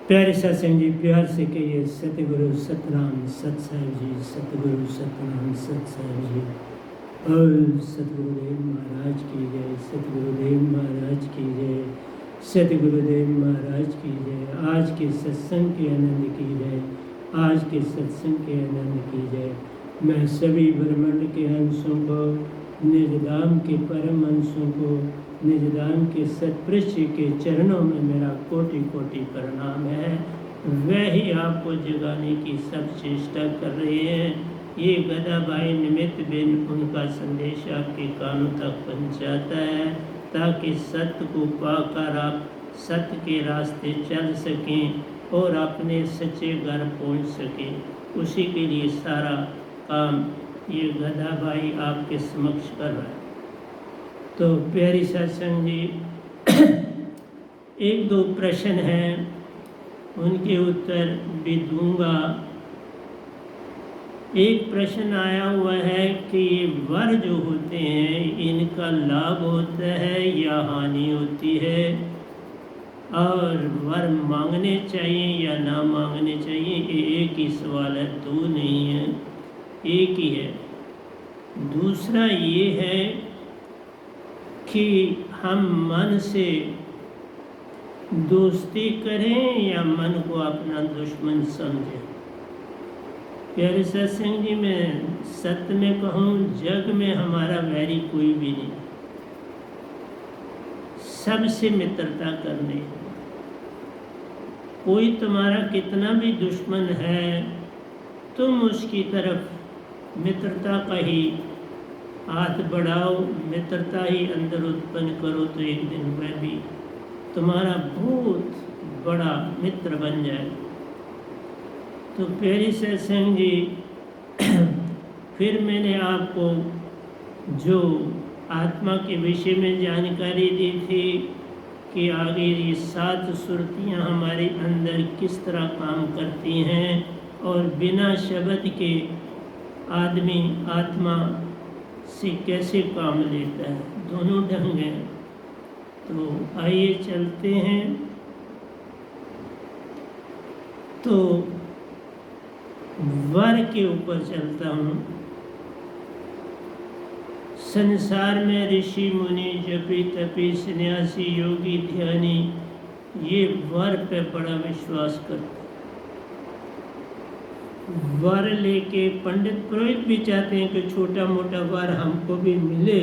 प्यारे सत्संग जी, प्यार से कहिए सतगुरु सतनाम सत साहिब जी, सतगुरु सतनाम सत साहिब जी। बोल सतगुरुदेव महाराज की जय, सतगुरुदेव महाराज की जय, सतगुरुदेव महाराज की जय। आज के सत्संग के आनंद की जय, आज के सत्संग के आनंद की जय। मैं सभी ब्रह्मांड के अंशों को, निज धाम के परम अंशों को, निज धाम के सतपुरुष के चरणों में मेरा कोटि कोटि प्रणाम है। वह ही आपको जगाने की सब चेष्टा कर रहे हैं। ये गदा भाई निमित्त बिन उनका संदेश आपके कानों तक पहुंचाता है, ताकि सत्य को पाकर आप सत्य के रास्ते चल सकें और अपने सच्चे घर पहुंच सकें। उसी के लिए सारा काम ये गदा भाई आपके समक्ष कर रहा है। तो प्यारी सत्संग जी, एक दो प्रश्न हैं, उनके उत्तर भी दूंगा। एक प्रश्न आया हुआ है कि ये वर जो होते हैं, इनका लाभ होता है या हानि होती है, और वर मांगने चाहिए या ना मांगने चाहिए। ये एक ही सवाल है, दो नहीं है, एक ही है। दूसरा ये है कि हम मन से दोस्ती करें या मन को अपना दुश्मन समझें। प्यारे सत्संग जी, मैं सत्य में कहूँ, जग में हमारा वैरी कोई भी नहीं, सबसे मित्रता करनी। कोई तुम्हारा कितना भी दुश्मन है, तुम उसकी तरफ मित्रता का ही हाथ बढ़ाओ, मित्रता ही अंदर उत्पन्न करो, तो एक दिन वह भी तुम्हारा बहुत बड़ा मित्र बन जाए। तो प्यारी सत्संग जी, फिर मैंने आपको जो आत्मा के विषय में जानकारी दी थी कि आगे ये 7 सुरतियाँ हमारे अंदर किस तरह काम करती हैं, और बिना शब्द के आदमी आत्मा से कैसे काम लेता है, दोनों ढंग हैं। तो आइए चलते हैं। तो वर के ऊपर चलता हूँ। संसार में ऋषि मुनि, जपी तपी, सन्यासी, योगी, ध्यानी, ये वर पे बड़ा विश्वास करते। वर लेके पंडित पुरोहित भी चाहते हैं कि छोटा मोटा वर हमको भी मिले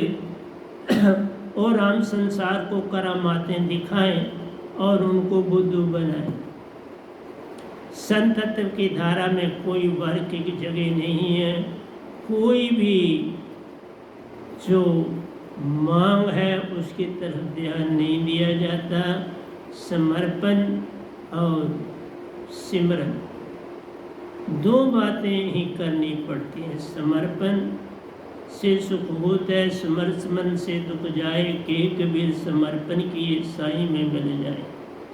और हम संसार को करामातें दिखाएं और उनको बुद्धू बनाएं। संत तत्व की धारा में कोई वर की जगह नहीं है। कोई भी जो मांग है उसकी तरफ ध्यान नहीं दिया जाता। समर्पण और सिमरन, दो बातें ही करनी पड़ती हैं। समर्पण से सुख होता है, समर्पण से दुख जाए। के कबीर समर्पण किए साईं में मिल जाए।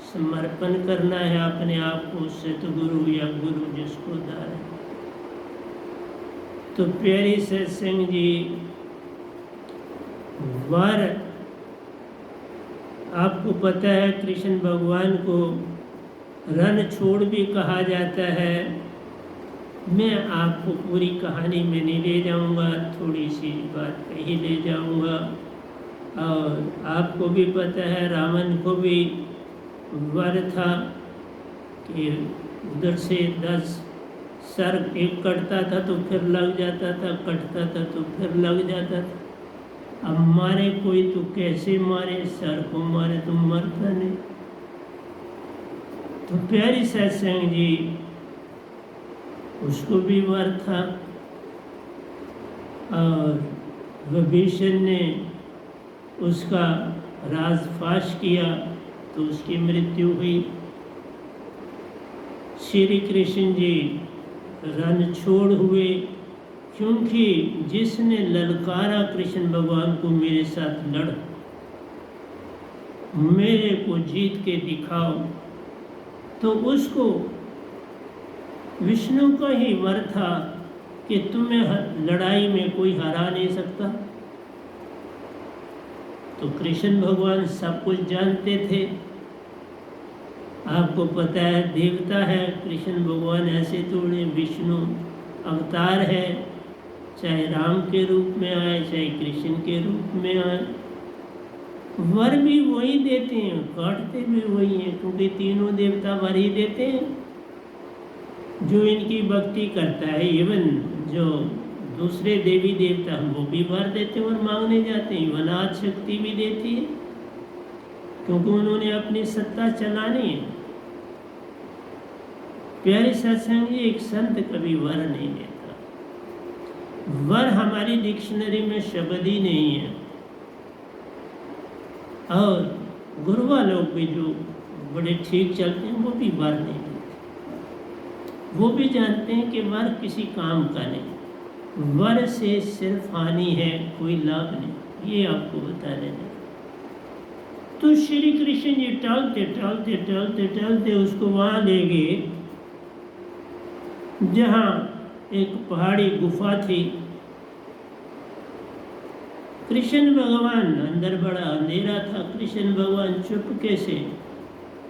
समर्पण करना है अपने आप को सतगुरु या गुरु जिसको धारे। तो प्यारी सत्संग जी, वर आपको पता है कृष्ण भगवान को रण छोड़ भी कहा जाता है। मैं आपको पूरी कहानी में नहीं ले जाऊंगा, थोड़ी सी बात कही ले जाऊंगा। और आपको भी पता है रावण को भी वर था कि उधर से 10 सर एक कटता था तो फिर लग जाता था, कटता था तो फिर लग जाता था। अब मारे कोई तो कैसे मारे, सर को मारे तो मरता नहीं। तो प्यारी सत्संग जी, उसको भी वर था। और विभीषण ने उसका राज फाश किया तो उसकी मृत्यु हुई। श्री कृष्ण जी रण छोड़ हुए, क्योंकि जिसने ललकारा कृष्ण भगवान को, मेरे साथ लड़, मेरे को जीत के दिखाओ, तो उसको विष्णु का ही वर था कि तुम्हें लड़ाई में कोई हरा नहीं सकता। तो कृष्ण भगवान सब कुछ जानते थे। आपको पता है देवता है कृष्ण भगवान, ऐसे थोड़े विष्णु अवतार है, चाहे राम के रूप में आए चाहे कृष्ण के रूप में आए, वर भी वही देते हैं, काटते भी वही हैं, क्योंकि तीनों देवता वर ही देते हैं। जो इनकी भक्ति करता है, इवन जो दूसरे देवी देवता हम वो भी वर देते हैं और मांगने जाते हैं, वनाद शक्ति भी देती है, क्योंकि उन्होंने अपनी सत्ता चलानी है। प्यारे सत्संग जी, एक संत कभी वर नहीं देता। वर हमारी डिक्शनरी में शब्द ही नहीं है, और गुरुवा लोग भी जो बड़े ठीक चलते हैं वो भी वर नहीं देते। वो भी जानते हैं कि वर किसी काम का नहीं, वर से सिर्फ हानि है, कोई लाभ नहीं। ये आपको बता देना। तो श्री कृष्ण जी टहलते टहलते टहलते टहलते उसको वहाँ ले गए जहाँ एक पहाड़ी गुफा थी। कृष्ण भगवान, अंदर बड़ा अंधेरा था, कृष्ण भगवान चुपके से,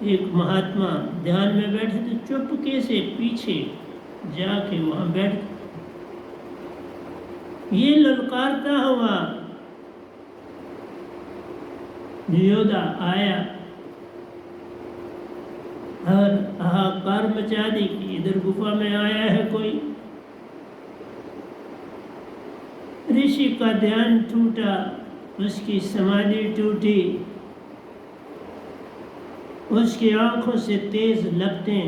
एक महात्मा ध्यान में बैठे थे, चुपके से पीछे जाके वहाँ बैठ, ये ललकारता हुआ योद्धा आया और हाहाकार मचा दी कि इधर गुफा में आया है कोई। ऋषि का ध्यान टूटा, उसकी समाधि टूटी, उसकी आंखों से तेज लपटें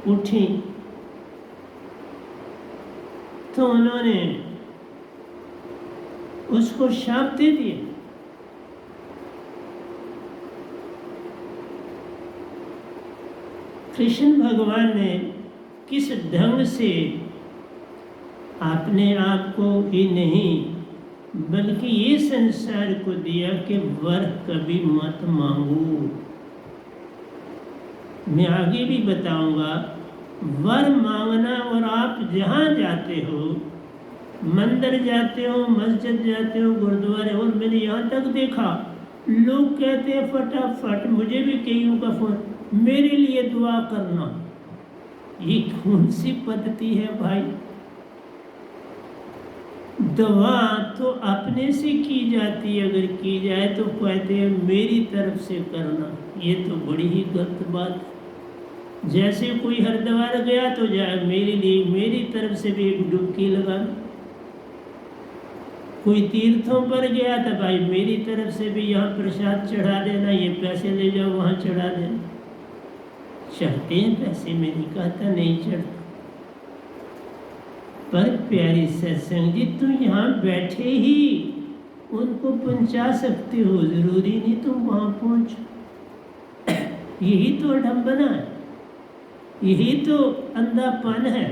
उठी, तो उन्होंने उसको शाप दे दिया। कृष्ण भगवान ने किस ढंग से अपने आप को ही नहीं बल्कि ये संसार को दिया कि वर कभी मत मांगो। मैं आगे भी बताऊंगा, वर मांगना, और आप जहाँ जाते हो, मंदिर जाते हो, मस्जिद जाते हो, गुरुद्वारे, और मैंने यहाँ तक देखा लोग कहते हैं फटाफट, मुझे भी कईयों का फोन, मेरे लिए दुआ करना। ये कौन सी पद्धति है भाई? दुआ तो अपने से की जाती है, अगर की जाए तो कहते हैं मेरी तरफ से करना। ये तो बड़ी ही गलत बात है। जैसे कोई हरिद्वार गया तो जाए मेरे लिए, मेरी तरफ से भी एक डुबकी लगाना। कोई तीर्थों पर गया तो भाई मेरी तरफ से भी यहाँ प्रसाद चढ़ा देना, ये पैसे ले जाओ वहाँ चढ़ा देना। चढ़ते हैं पैसे, मैं नहीं कहता नहीं चढ़ता, पर प्यारी सत्संग जी तुम यहाँ बैठे ही उनको पहुँचा सकते हो, जरूरी नहीं तुम वहाँ पहुँचो। यही तो अडम्बना है, यही तो अंधापन है।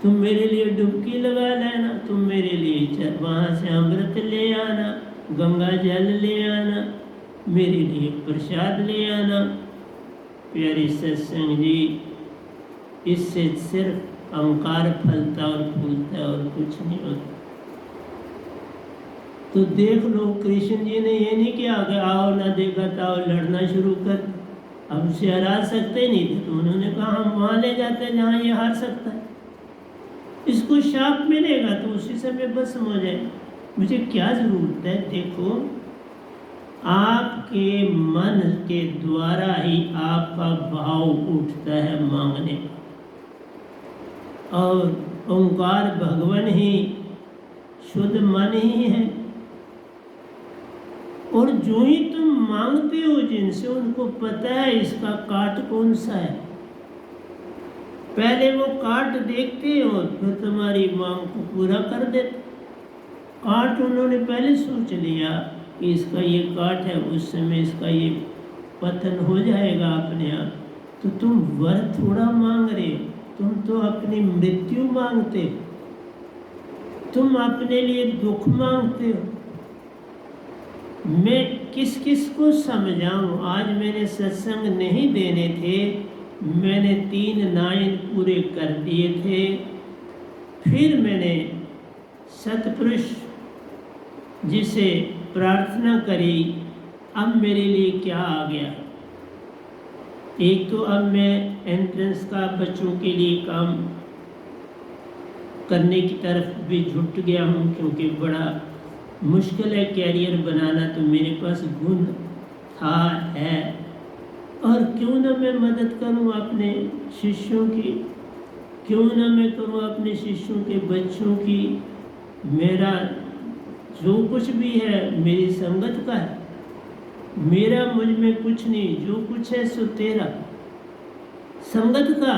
तुम मेरे लिए डुबकी लगा लेना, तुम मेरे लिए वहाँ से अमृत ले आना, गंगा जल ले आना, मेरे लिए प्रसाद ले आना। प्यारी सत्संग जी, इससे सिर्फ अहंकार फलता और फूलता है और कुछ नहीं होता। तो देख लो, कृष्ण जी ने ये नहीं किया कि आओ ना देखा तो लड़ना शुरू कर, अब उसे हरा सकते नहीं थे, तो उन्होंने कहा हम वहाँ ले जाते हैं जहाँ ये हार सकता है, इसको शाप मिलेगा तो उसी समय बस हो जाए, मुझे क्या जरूरत है। देखो, आपके मन के द्वारा ही आपका भाव उठता है मांगने का, और ओंकार भगवान ही शुद्ध मन ही है। और जो ही तुम मांगते हो जिनसे, उनको पता है इसका काट कौन सा है, पहले वो काट देखते हो फिर तुम्हारी मांग को पूरा कर देते। काट उन्होंने पहले सोच लिया कि इसका ये काट है, उस समय इसका ये पतन हो जाएगा अपने आप। तो तुम वर थोड़ा मांग रहे हो, तुम तो अपनी मृत्यु मांगते हो, तुम अपने लिए दुख मांगते हो। मैं किस किस को समझाऊं? आज मैंने सत्संग नहीं देने थे, मैंने 3 नायन पूरे कर दिए थे, फिर मैंने सतपुरुष जिसे प्रार्थना करी, अब मेरे लिए क्या आ गया? एक तो अब मैं एंट्रेंस का बच्चों के लिए काम करने की तरफ भी जुट गया हूँ, क्योंकि बड़ा मुश्किल है कैरियर बनाना, तो मेरे पास गुण था है, और क्यों ना मैं मदद करूँ अपने शिष्यों की, क्यों ना मैं करूँ अपने शिष्यों के बच्चों की। मेरा जो कुछ भी है मेरी संगत का है, मेरा मुझ में कुछ नहीं, जो कुछ है सो तेरा, संगत का,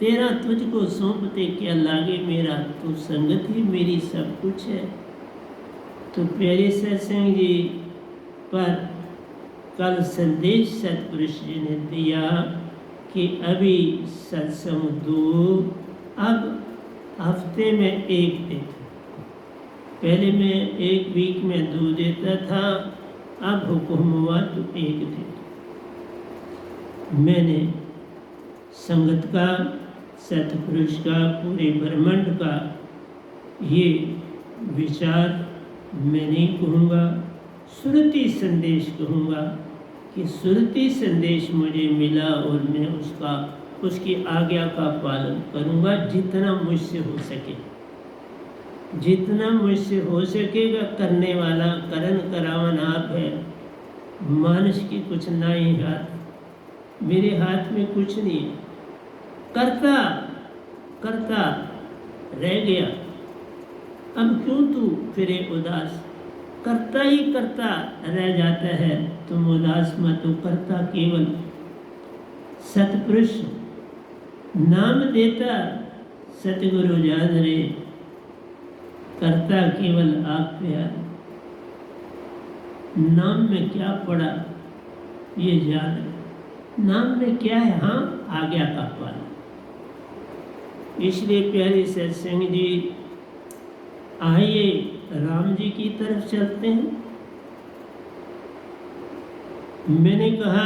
तेरा तुझको सौंपते क्या लागे मेरा, तो संगत ही मेरी सब कुछ है। तो प्यारे सत्संग जी पर कल संदेश सतपुरुष जी ने दिया कि अभी सत्संग 2, अब हफ्ते में 1 देता, पहले मैं 1 वीक में 2 देता था, अब हुक्म हुआ तो 1 देता। मैंने संगत का, सतपुरुष का, पूरे ब्रह्मांड का ये विचार मैं नहीं कहूँगा, सुरती संदेश कहूँगा कि सुरती संदेश मुझे मिला और मैं उसकी आज्ञा का पालन करूँगा जितना मुझसे हो सके, जितना मुझसे हो सकेगा। करने वाला करण करावन आप है, मानुष की कुछ ना ही हाथ, मेरे हाथ में कुछ नहीं है। करता करता रह गया, अब क्यों तू फिरे उदास, करता ही करता रह जाता है, तुम उदास मत हो। करता केवल सतपुरुष नाम देता, सतगुरु जान रे, करता केवल आप प्यार। नाम में क्या पड़ा ये जान, नाम में क्या है, हाँ आज्ञा का पालन। इसलिए प्यारे सत्संग जी, आइए राम जी की तरफ चलते हैं। मैंने कहा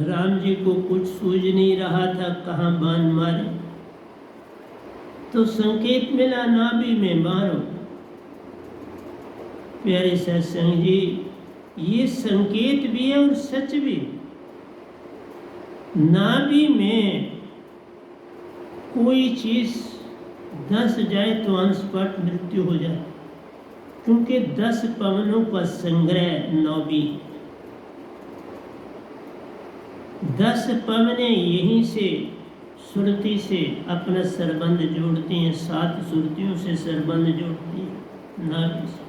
राम जी को कुछ सूझ नहीं रहा था, कहाँ बाण मारे, तो संकेत मिला नाभि में मारो। प्यारे सत्संग जी, ये संकेत भी है और सच भी। नाभि में कोई चीज धंस जाए तो अंशपट मृत्यु हो जाए, क्योंकि 10 पवनों का संग्रह नाभि, 10 पवनें यहीं से सुरती से अपना सरबंध जोड़ती हैं, 7 सुरतियों से सरबंध जोड़ती हैं नाभि से।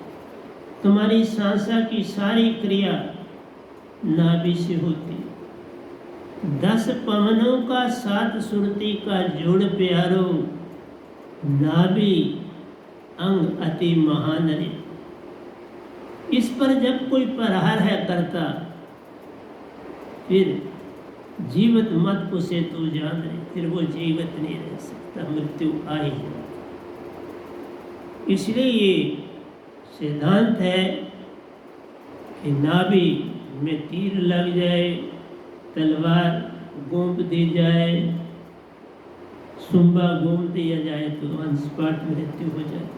तुम्हारी सांसा की सारी क्रिया नाभि से होती है। 10 पवनों का 7 सुरती का जोड़ प्यारो, नाभि अंग अति महान रे। इस पर जब कोई प्रहार है करता, फिर जीवित मत उसे तो जान रहे, फिर वो जीवित नहीं रह सकता, मृत्यु आ ही जाती। इसलिए ये सिद्धांत है कि नाभि में तीर लग जाए, तलवार गोंद दी जाए, सुंबा गोंद दिया जाए तो अंशपात मृत्यु हो जाती।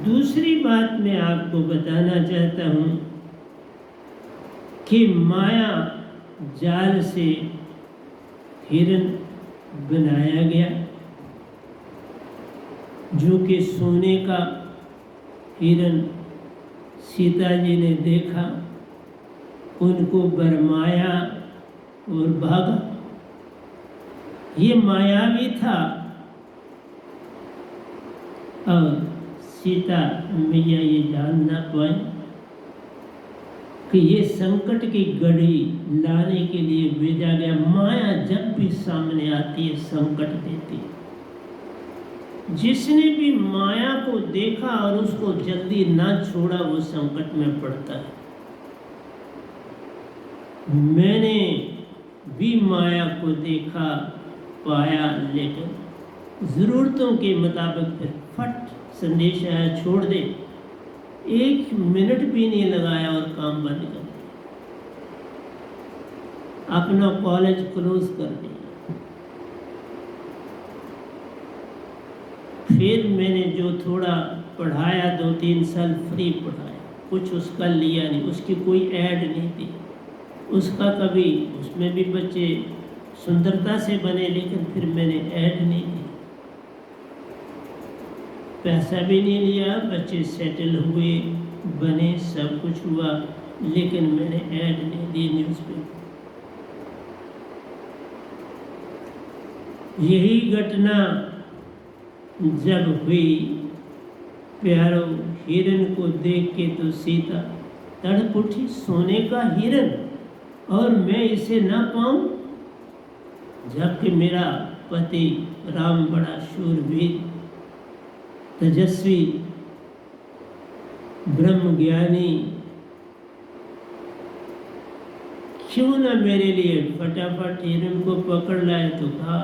दूसरी बात मैं आपको बताना चाहता हूँ कि माया जाल से हिरण बनाया गया, जो कि सोने का हिरण सीता जी ने देखा, उनको बरमाया और भागा। ये मायावी था और सीता मैया ये जान ना पाई कि ये संकट की घड़ी लाने के लिए भेजा गया। माया जब भी सामने आती है संकट देती है। जिसने भी माया को देखा और उसको जल्दी ना छोड़ा वो संकट में पड़ता है। मैंने भी माया को देखा पाया, लेकिन ज़रूरतों के मुताबिक फिर फट संदेश आया, छोड़ दे। 1 मिनट भी नहीं लगाया और काम बंद कर दिया, अपना कॉलेज क्लोज कर दिया। फिर मैंने जो थोड़ा पढ़ाया 2-3 साल फ्री पढ़ाया, कुछ उसका लिया नहीं, उसकी कोई ऐड नहीं थी उसका कभी, उसमें भी बच्चे सुंदरता से बने, लेकिन फिर मैंने ऐड नहीं दी, पैसा भी नहीं लिया, बच्चे सेटल हुए, बने, सब कुछ हुआ, लेकिन मैंने ऐड नहीं दी न्यूज़पेपर। यही घटना जब हुई, प्यारो, हिरन को देख के तो सीता तड़प उठी, सोने का हिरन और मैं इसे ना पाऊं, जबकि मेरा पति राम बड़ा शूरवीर, तेजस्वी, ब्रह्म ज्ञानी, क्यों ना मेरे लिए फटाफट हिरन को पकड़ लाए। तो कहा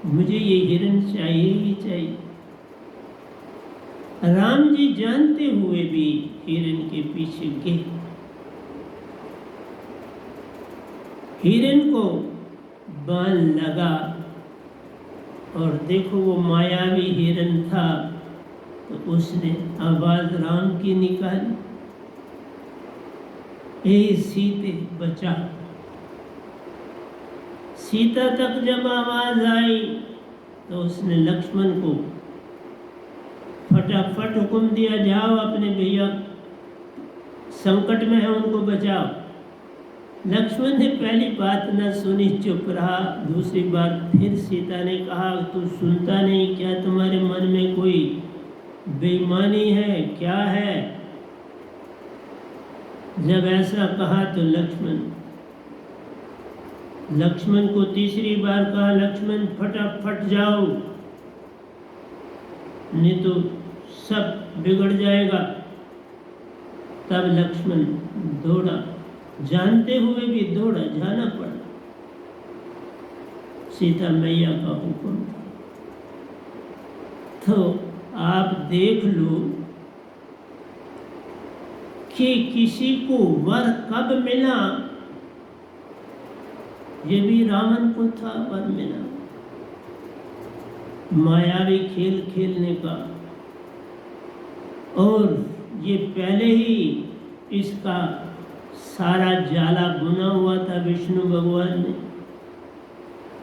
मुझे ये हिरन चाहिए ही चाहिए। राम जी जानते हुए भी हिरन के पीछे गए, हिरन को बांध लगा, और देखो वो मायावी हिरन था, तो उसने आवाज राम की निकाली, ए सीते बचा। सीता तक जब आवाज आई तो उसने लक्ष्मण को फटाफट हुक्म दिया, जाओ अपने भैया संकट में है उनको बचाओ। लक्ष्मण ने पहली बात न सुनी, चुप रहा। दूसरी बार फिर सीता ने कहा तू सुनता नहीं क्या, तुम्हारे मन में कोई बेईमानी है क्या है? जब ऐसा कहा तो लक्ष्मण को तीसरी बार कहा, लक्ष्मण फटाफट जाओ नहीं तो सब बिगड़ जाएगा। तब लक्ष्मण दौड़ा, जानते हुए भी दौड़ा, जाना पड़ा, सीता मैया का हुक्म था। तो आप देख लो कि किसी को वर कब मिला, ये भी रावण को था वर मिला, मायावी खेल खेलने का, और ये पहले ही इसका सारा जाला बुना हुआ था विष्णु भगवान ने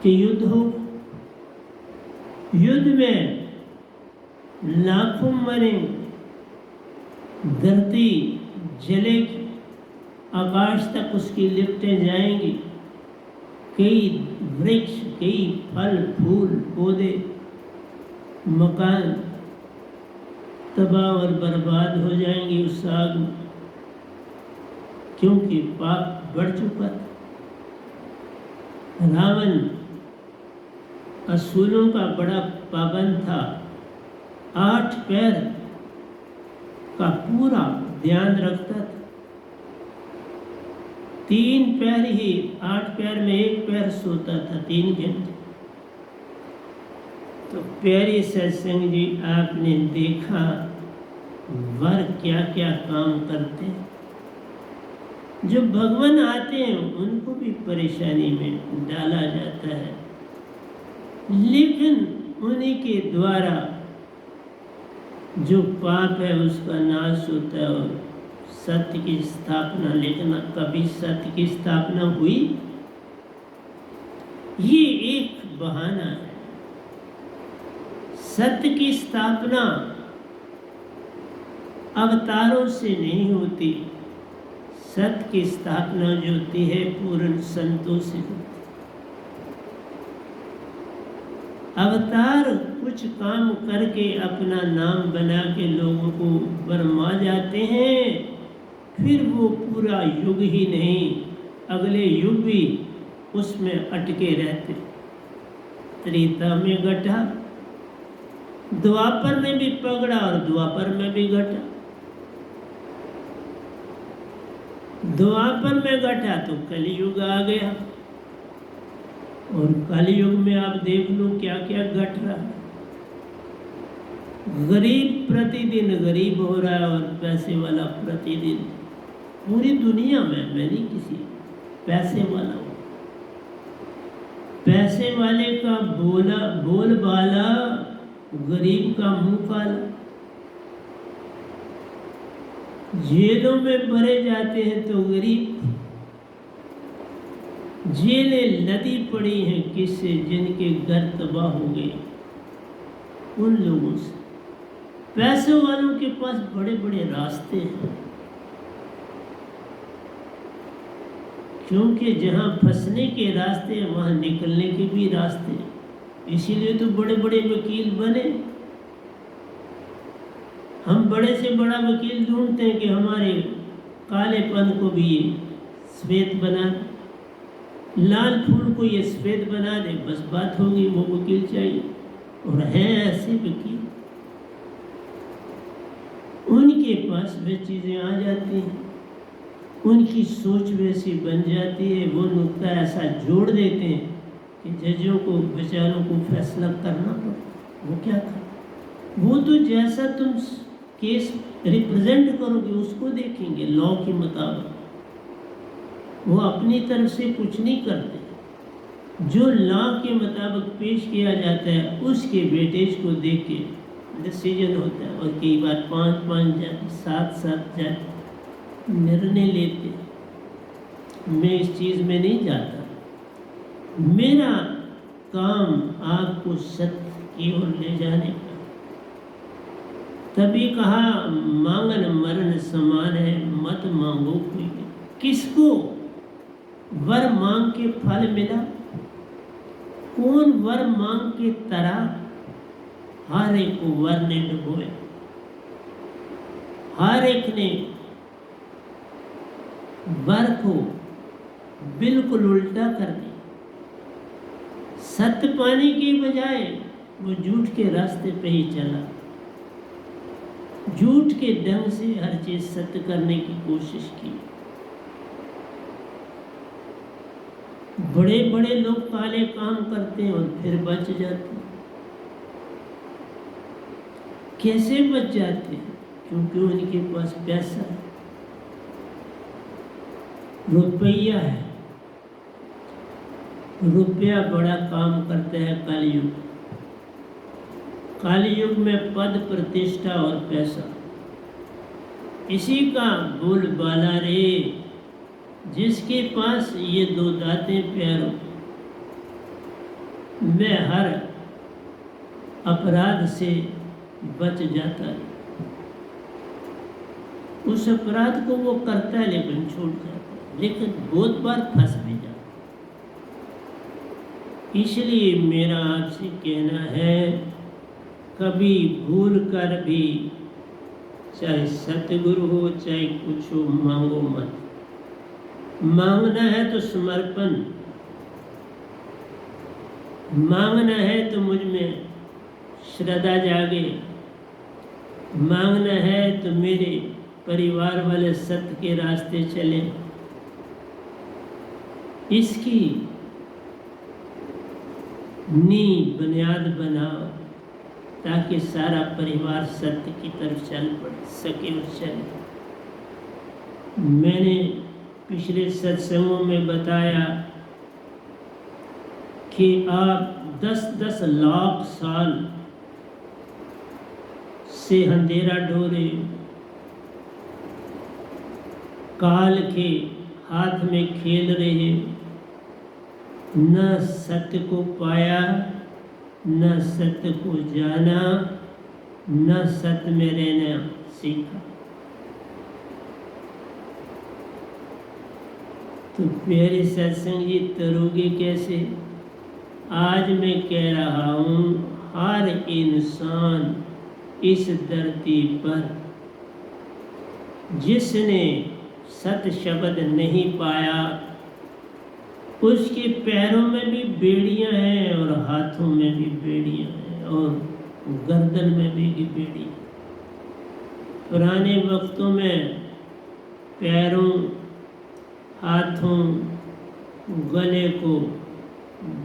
कि युद्ध हो, युद्ध में लाखों मरे, धरती जलेगी, आकाश तक उसकी लिफ्टें जाएंगी, कई वृक्ष, कई फल फूल पौधे, मकान तबाह और बर्बाद हो जाएंगे उस आग में, क्योंकि पाप बढ़ चुका था। रावण असूलों का बड़ा पाबंद था, 8 पैर का पूरा ध्यान रखता था, 3 पैर ही, 8 पैर में 1 पैर सोता था 3 घंटे। तो प्यारी सत्संग जी, आपने देखा वर क्या क्या काम करते हैं। जो भगवान आते हैं उनको भी परेशानी में डाला जाता है, लेकिन उन्हीं के द्वारा जो पाप है उसका नाश होता है और सत्य की स्थापना। लेकिन कभी सत्य की स्थापना हुई? ये एक बहाना है। सत्य की स्थापना अवतारों से नहीं होती, सत्य की स्थापना जो होती है पूर्ण संतों से होती। अवतार कुछ काम करके अपना नाम बना के लोगों को बरमा जाते हैं, फिर वो पूरा युग ही नहीं, अगले युग भी उसमें अटके रहते। त्रेता में घटा, द्वापर में भी पकड़ा और द्वापर में भी घटा। द्वापर में घटा तो कलयुग आ गया, और कलयुग में आप देख लो क्या क्या घट रहा है। गरीब प्रतिदिन गरीब हो रहा है और पैसे वाला प्रतिदिन, पूरी दुनिया में, मैं नहीं किसी पैसे वाला हूँ, पैसे वाले का बोल बाला, गरीब का मुंह काला। जेलों में भरे जाते हैं तो गरीब थे। जेलें लदी पड़ी हैं किससे? जिनके घर तबाह हो गए, उन लोगों से। पैसों वालों के पास बड़े बड़े रास्ते हैं, क्योंकि जहाँ फंसने के रास्ते हैं वहाँ निकलने के भी रास्ते हैं। इसीलिए तो बड़े बड़े वकील बने। हम बड़े से बड़ा वकील ढूंढते हैं कि हमारे कालेपन को भी ये श्वेत बना दे, लाल फूल को ये श्वेत बना दे, बस बात होगी। वो वकील चाहिए, और हैं ऐसे वकील, उनके पास वे चीज़ें आ जाती हैं, उनकी सोच वैसी बन जाती है, वो नुक्ता ऐसा जोड़ देते हैं कि जजों को बेचारों को फैसला करना पड़ता। वो क्या कर, वो तो जैसा तुम केस रिप्रेजेंट करोगे उसको देखेंगे लॉ के मुताबिक। वो अपनी तरफ से कुछ नहीं करते। जो लॉ के मुताबिक पेश किया जाता है उसके वेटेज को देख के डिसीजन होता है, और कई बार 5-5 जज 7-7 जज निर्णय लेते। मैं इस चीज़ में नहीं जाता। मेरा काम आपको सत्य की ओर ले जाने का। तभी कहा मांगन मरण समान है, मत मांगो कोई। किसको वर मांग के फल मिला? कौन वर मांग के तरा? हर एक को वर ने डुबोया, हर एक ने वर को बिल्कुल उल्टा कर दिया। सत्य पाने के बजाय वो झूठ के रास्ते पे ही चला, झूठ के ढंग से हर चीज सत्य करने की कोशिश की। बड़े बड़े लोग काले काम करते हैं और फिर बच जाते हैं। कैसे बच जाते हैं? क्योंकि उनके पास पैसा है, रुपया है। रुपया बड़ा काम करता है कलयुग। कलयुग में पद, प्रतिष्ठा और पैसा, इसी का बोलबाला रे। जिसके पास ये दो दातें पैरों में हर अपराध से बच जाता है। उस अपराध को वो करता है लेकिन छूट जाता है, लेकिन बहुत बार फंस भी जाता है। इसलिए मेरा आपसे कहना है, कभी भूल कर भी, चाहे सतगुरु हो चाहे कुछ हो, मांगो मत। मांगना है तो समर्पण, मांगना है तो मुझ में श्रद्धा जागे, मांगना है तो मेरे परिवार वाले सत्य के रास्ते चले। इसकी नींव बुनियाद बनाओ ताकि सारा परिवार सत्य की तरफ चल पड़ सके और चले। मैंने पिछले सत्संगों में बताया कि आप 10-10 लाख साल से अंधेरा डोरे काल के हाथ में खेल रहे, न सत्य को पाया, न सत्य को जाना, न सत्य में रहना सीखा। तो प्यारे सत्संग जी, तरोगे कैसे? आज मैं कह रहा हूँ, हर इंसान इस धरती पर जिसने सत्य शब्द नहीं पाया, उसके पैरों में भी बेड़ियां हैं और हाथों में भी बेड़ियां हैं और गर्दन में भी बेड़ी। पुराने वक्तों में पैरों, हाथों, गले को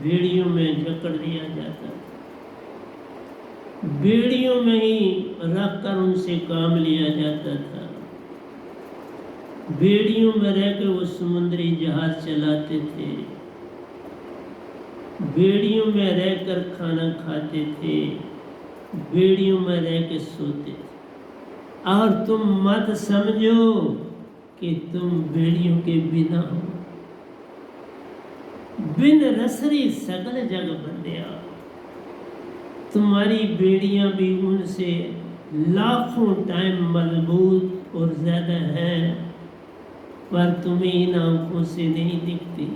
बेड़ियों में जकड़ दिया जाता था। बेड़ियों में ही रखकर उनसे काम लिया जाता था। बेड़ियों में रहकर वो समुद्री जहाज चलाते थे, बेड़ियों में रहकर खाना खाते थे, बेड़ियों में रहकर सोते थे। और तुम मत समझो कि तुम बेड़ियों के बिना हो। बिन रसरी सकल जग बंदिया, तुम्हारी बेड़ियां भी उनसे लाखों टाइम मजबूत और ज्यादा है, पर तुम्हें इन आंखों से नहीं दिखती।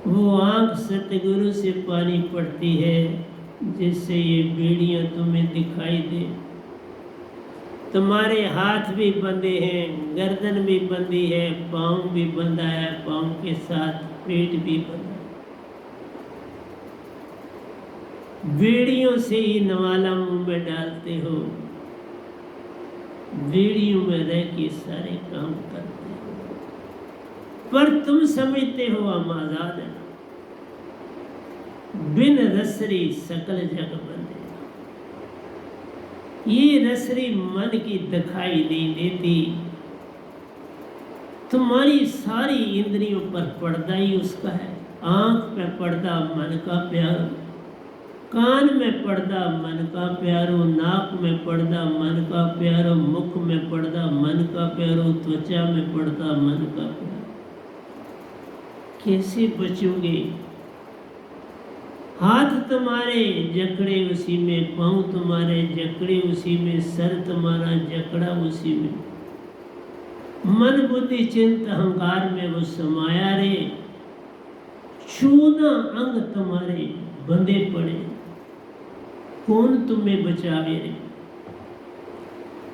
वो आंख सतगुरु से पानी पड़ती है जिससे ये बेड़ियां तुम्हें दिखाई दे। तुम्हारे हाथ भी बंधे हैं, गर्दन भी बंधी है, पाँव भी बंधा है, पाँव के साथ पेट भी बंधा। बेड़ियों से ही नवाला मुंह में डालते हो, बेड़ियों में रह के सारे काम करते हो, पर तुम समझते हो हम आजाद हैं। बिन रसरी सकल जग बंधे, ये रसरी मन की दिखाई नहीं देती। तुम्हारी सारी इंद्रियों पर पर्दा ही उसका है। आंख में पर्दा मन का प्यारो, कान में पर्दा मन का प्यारो, नाक में पर्दा मन का प्यारो, मुख में पर्दा मन का प्यारो, त्वचा में पर्दा मन का प्यारो। कैसे बचोगे? हाथ तुम्हारे जकड़े उसी में, पाँव तुम्हारे जकड़े उसी में, सर तुम्हारा जकड़ा उसी में, मन बुद्धि चिंत अहंकार में वो समाया रे। चूना अंग तुम्हारे बंधे पड़े, कौन तुम्हें बचावे रे?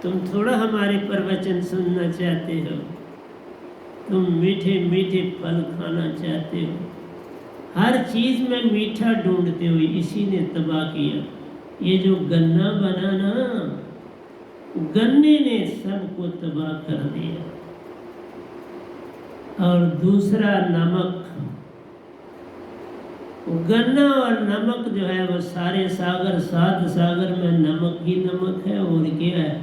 तुम थोड़ा हमारे प्रवचन सुनना चाहते हो, तुम मीठे मीठे फल खाना चाहते हो, हर चीज में मीठा ढूंढते हो। इसी ने तबाह किया। ये जो गन्ना बना ना, गन्ने ने सबको तबाह कर दिया। और दूसरा नमक, गन्ना और नमक जो है वो सारे सागर, 7 सागर में नमक ही नमक है। और क्या है?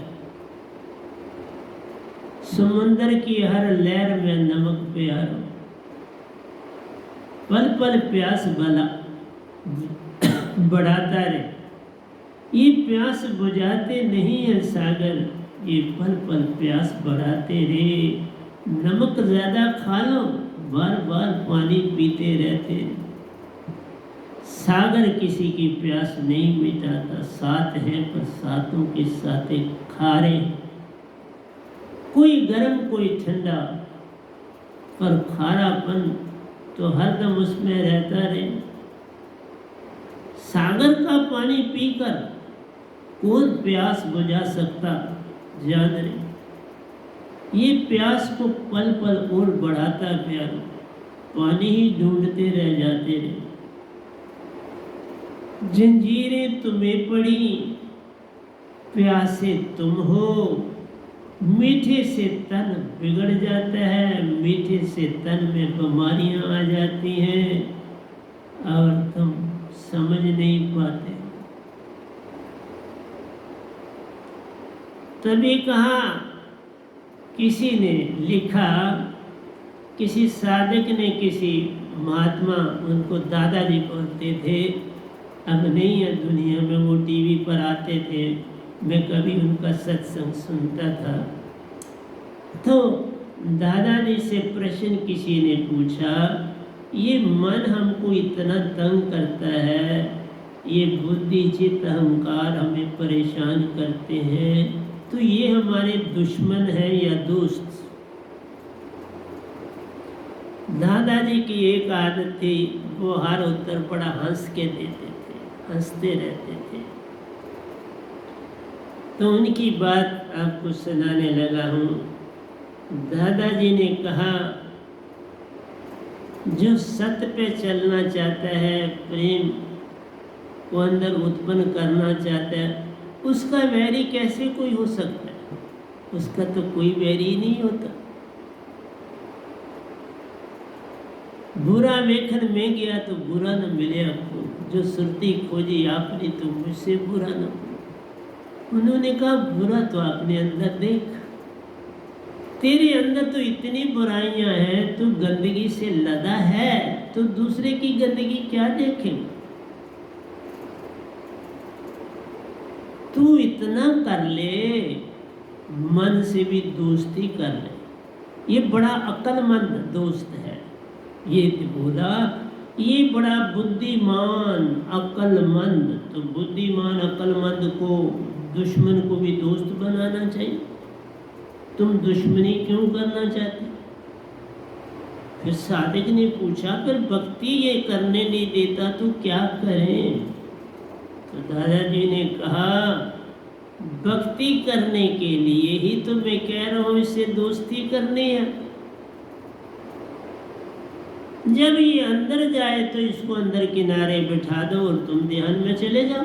समुंदर की हर लहर में नमक प्यारो, पल पल प्यास भला बढ़ाता रहे। ये प्यास बुझाते नहीं है सागर, ये पल पल प्यास बढ़ाते रहे। नमक ज्यादा खा लो, बार बार पानी पीते रहते। सागर किसी की प्यास नहीं मिटाता। 7 है पर सातों के साथे खारे, कोई गर्म कोई ठंडा, पर खारापन तो हरदम उसमें रहता रहे। सागर का पानी पीकर कौन प्यास बुझा सकता? जान रहे, ये प्यास को पल पल और बढ़ाता प्यारो, पानी ही ढूंढते रह जाते रहे। जंजीरें तुम्हें पड़ी, प्यासे तुम हो। मीठे से तन बिगड़ जाता है, मीठे से तन में बीमारियां आ जाती हैं और तुम समझ नहीं पाते। तभी कहा, किसी ने लिखा, किसी साधक ने, किसी महात्मा, उनको दादाजी बोलते थे, अब नहीं है दुनिया में, वो टीवी पर आते थे, मैं कभी उनका सत्संग सुनता था। तो दादाजी से प्रश्न किसी ने पूछा, ये मन हमको इतना तंग करता है, ये बुद्धि चित्त अहंकार हमें परेशान करते हैं, तो ये हमारे दुश्मन है या दोस्त? दादाजी की एक आदत थी, वो हर उत्तर बड़ा हंस के देते थे, हंसते रहते थे। तो उनकी बात आपको सुनाने लगा हूँ। दादाजी ने कहा, जो सत्य पे चलना चाहता है, प्रेम को अंदर उत्पन्न करना चाहता है, उसका वैरी कैसे कोई हो सकता है? उसका तो कोई वैरी ही नहीं होता। बुरा वेखन में गया तो बुरा न मिले आपको, जो सुरती खोजी आपने तो मुझसे बुरा न हो। उन्होंने कहा, बुरा तो आपने अंदर देख, तेरे अंदर तो इतनी बुराइयां हैं, तू गंदगी से लदा है, तो दूसरे की गंदगी क्या देखे? तू इतना कर ले, मन से भी दोस्ती कर ले। ये बड़ा अक्लमंद दोस्त है। ये बोला ये बड़ा बुद्धिमान अक्लमंद। तो बुद्धिमान अक्लमंद को दुश्मन को भी दोस्त बनाना चाहिए। तुम दुश्मनी क्यों करना चाहते? फिर सादिक ने पूछा फिर भक्ति ये करने नहीं देता तो क्या करें? तो दादाजी ने कहा भक्ति करने के लिए ही तो मैं कह रहा हूं इससे दोस्ती करनी है। जब ये अंदर जाए तो इसको अंदर किनारे बिठा दो और तुम ध्यान में चले जाओ।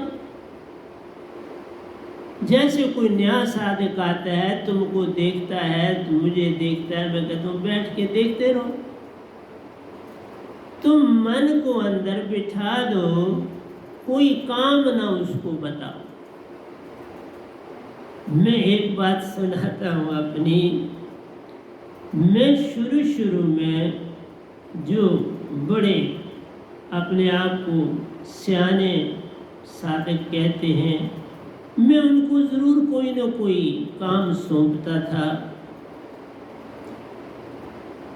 जैसे कोई नया साधक आता है, तुमको देखता है, मुझे देखता है, मैं कहता हूँ बैठ के देखते रहो। तुम मन को अंदर बिठा दो, कोई काम ना उसको बताओ। मैं एक बात सुनाता हूँ अपनी। मैं शुरू में जो बड़े अपने आप को सियाने साधक कहते हैं, मैं उनको ज़रूर कोई ना कोई काम सौंपता था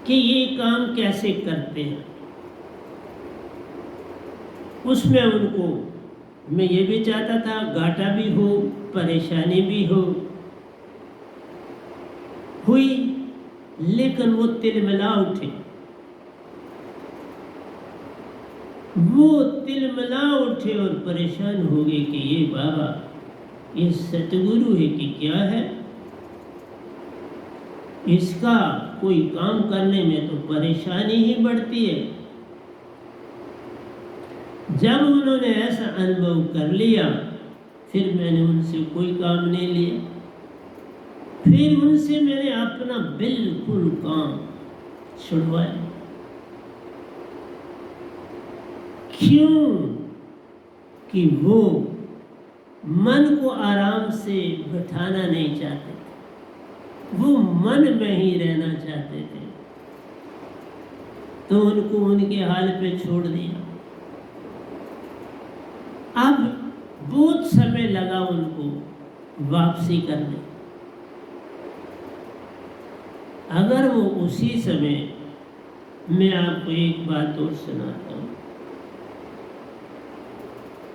कि ये काम कैसे करते हैं। उसमें उनको मैं ये भी चाहता था घाटा भी हो, परेशानी भी हो हुई, लेकिन वो तिलमिला उठे। वो तिलमिला उठे और परेशान हो गए कि ये बाबा ये सतगुरु है कि क्या है? इसका कोई काम करने में तो परेशानी ही बढ़ती है। जब उन्होंने ऐसा अनुभव कर लिया, फिर मैंने उनसे कोई काम नहीं लिया। फिर उनसे मैंने अपना बिल्कुल काम छुड़वाया। क्यों? कि वो मन को आराम से बिठाना नहीं चाहते थे, वो मन में ही रहना चाहते थे। तो उनको उनके हाल पे छोड़ दिया। अब बहुत समय लगा उनको वापसी करने। अगर वो उसी समय, मैं आपको एक बात और सुनाता हूँ।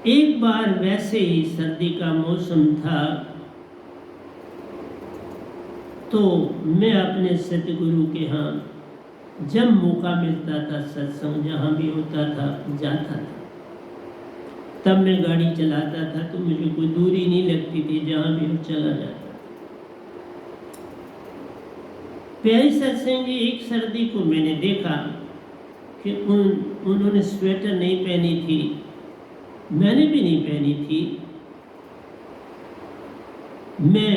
एक बार वैसे ही सर्दी का मौसम था, तो मैं अपने सतगुरु के यहाँ जब मौका मिलता था, सत्संग जहाँ भी होता था जाता था। तब मैं गाड़ी चलाता था तो मुझे कोई दूरी नहीं लगती थी, जहाँ भी हो चला जाता। प्यारी सत्संग जी, एक सर्दी को मैंने देखा कि उन्होंने स्वेटर नहीं पहनी थी, मैंने भी नहीं पहनी थी। मैं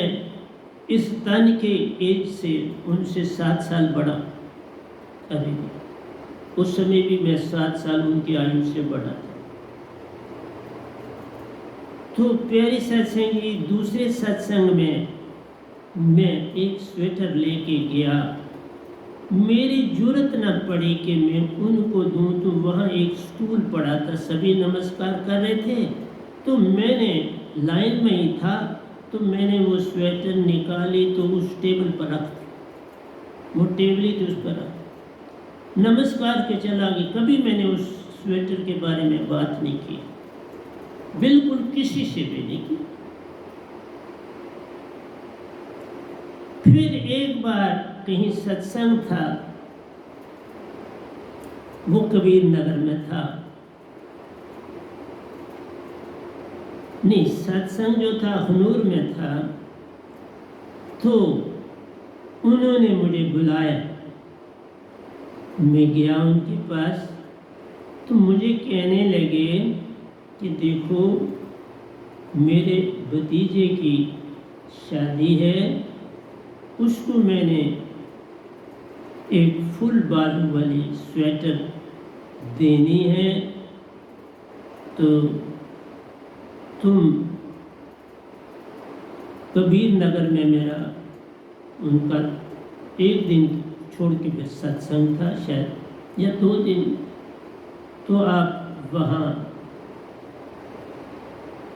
इस तन के एज से उनसे 7 साल बड़ा। अरे उस समय भी मैं 7 साल उनकी आयु से बड़ा था। तो प्यारी सत्संग जी, दूसरे सत्संग में मैं एक स्वेटर लेके गया। मेरी जरूरत न पड़ी कि मैं उनको दूं, तो वहाँ एक स्टूल पड़ा था, सभी नमस्कार कर रहे थे, तो मैंने लाइन में ही था, तो मैंने वो स्वेटर निकाली तो उस टेबल पर रख दी। वो टेबल ही थी, उस पर रख नमस्कार के चला गई। कभी मैंने उस स्वेटर के बारे में बात नहीं की, बिल्कुल किसी से भी नहीं की। फिर एक बार कहीं सत्संग था, वो कबीर नगर में था। नहीं, सत्संग जो था हनूर में था। तो उन्होंने मुझे बुलाया, मैं गया उनके पास। तो मुझे कहने लगे कि देखो, मेरे भतीजे की शादी है, उसको मैंने एक फुल बाजू वाली स्वेटर देनी है, तो तुम कबीर नगर में मेरा उनका एक दिन छोड़ के फिर सत्संग था शायद, या 2 दिन, तो आप वहाँ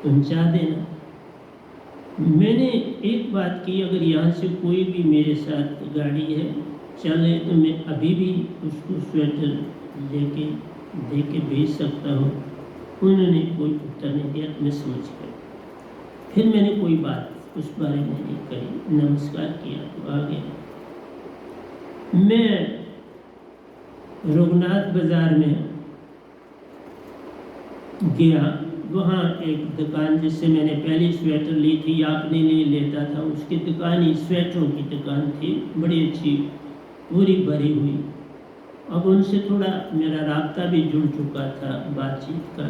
पहुँचा देना। मैंने एक बात की, अगर यहाँ से कोई भी मेरे साथ गाड़ी है चले तो मैं अभी भी उसको स्वेटर लेके दे के भेज सकता हूँ। उन्होंने कोई उत्तर नहीं दिया तो मैं समझ गया। फिर मैंने कोई बात उस बारे में नहीं कही, नमस्कार किया तो आ गया। मैं रघुनाथ बाजार में गया, वहाँ एक दुकान जिससे मैंने पहली स्वेटर ली थी, आपने नहीं लेता था, उसकी दुकान ही स्वेटरों की दुकान थी, बड़ी अच्छी पूरी भरी हुई। अब उनसे थोड़ा मेरा राब्ता भी जुड़ चुका था बातचीत का,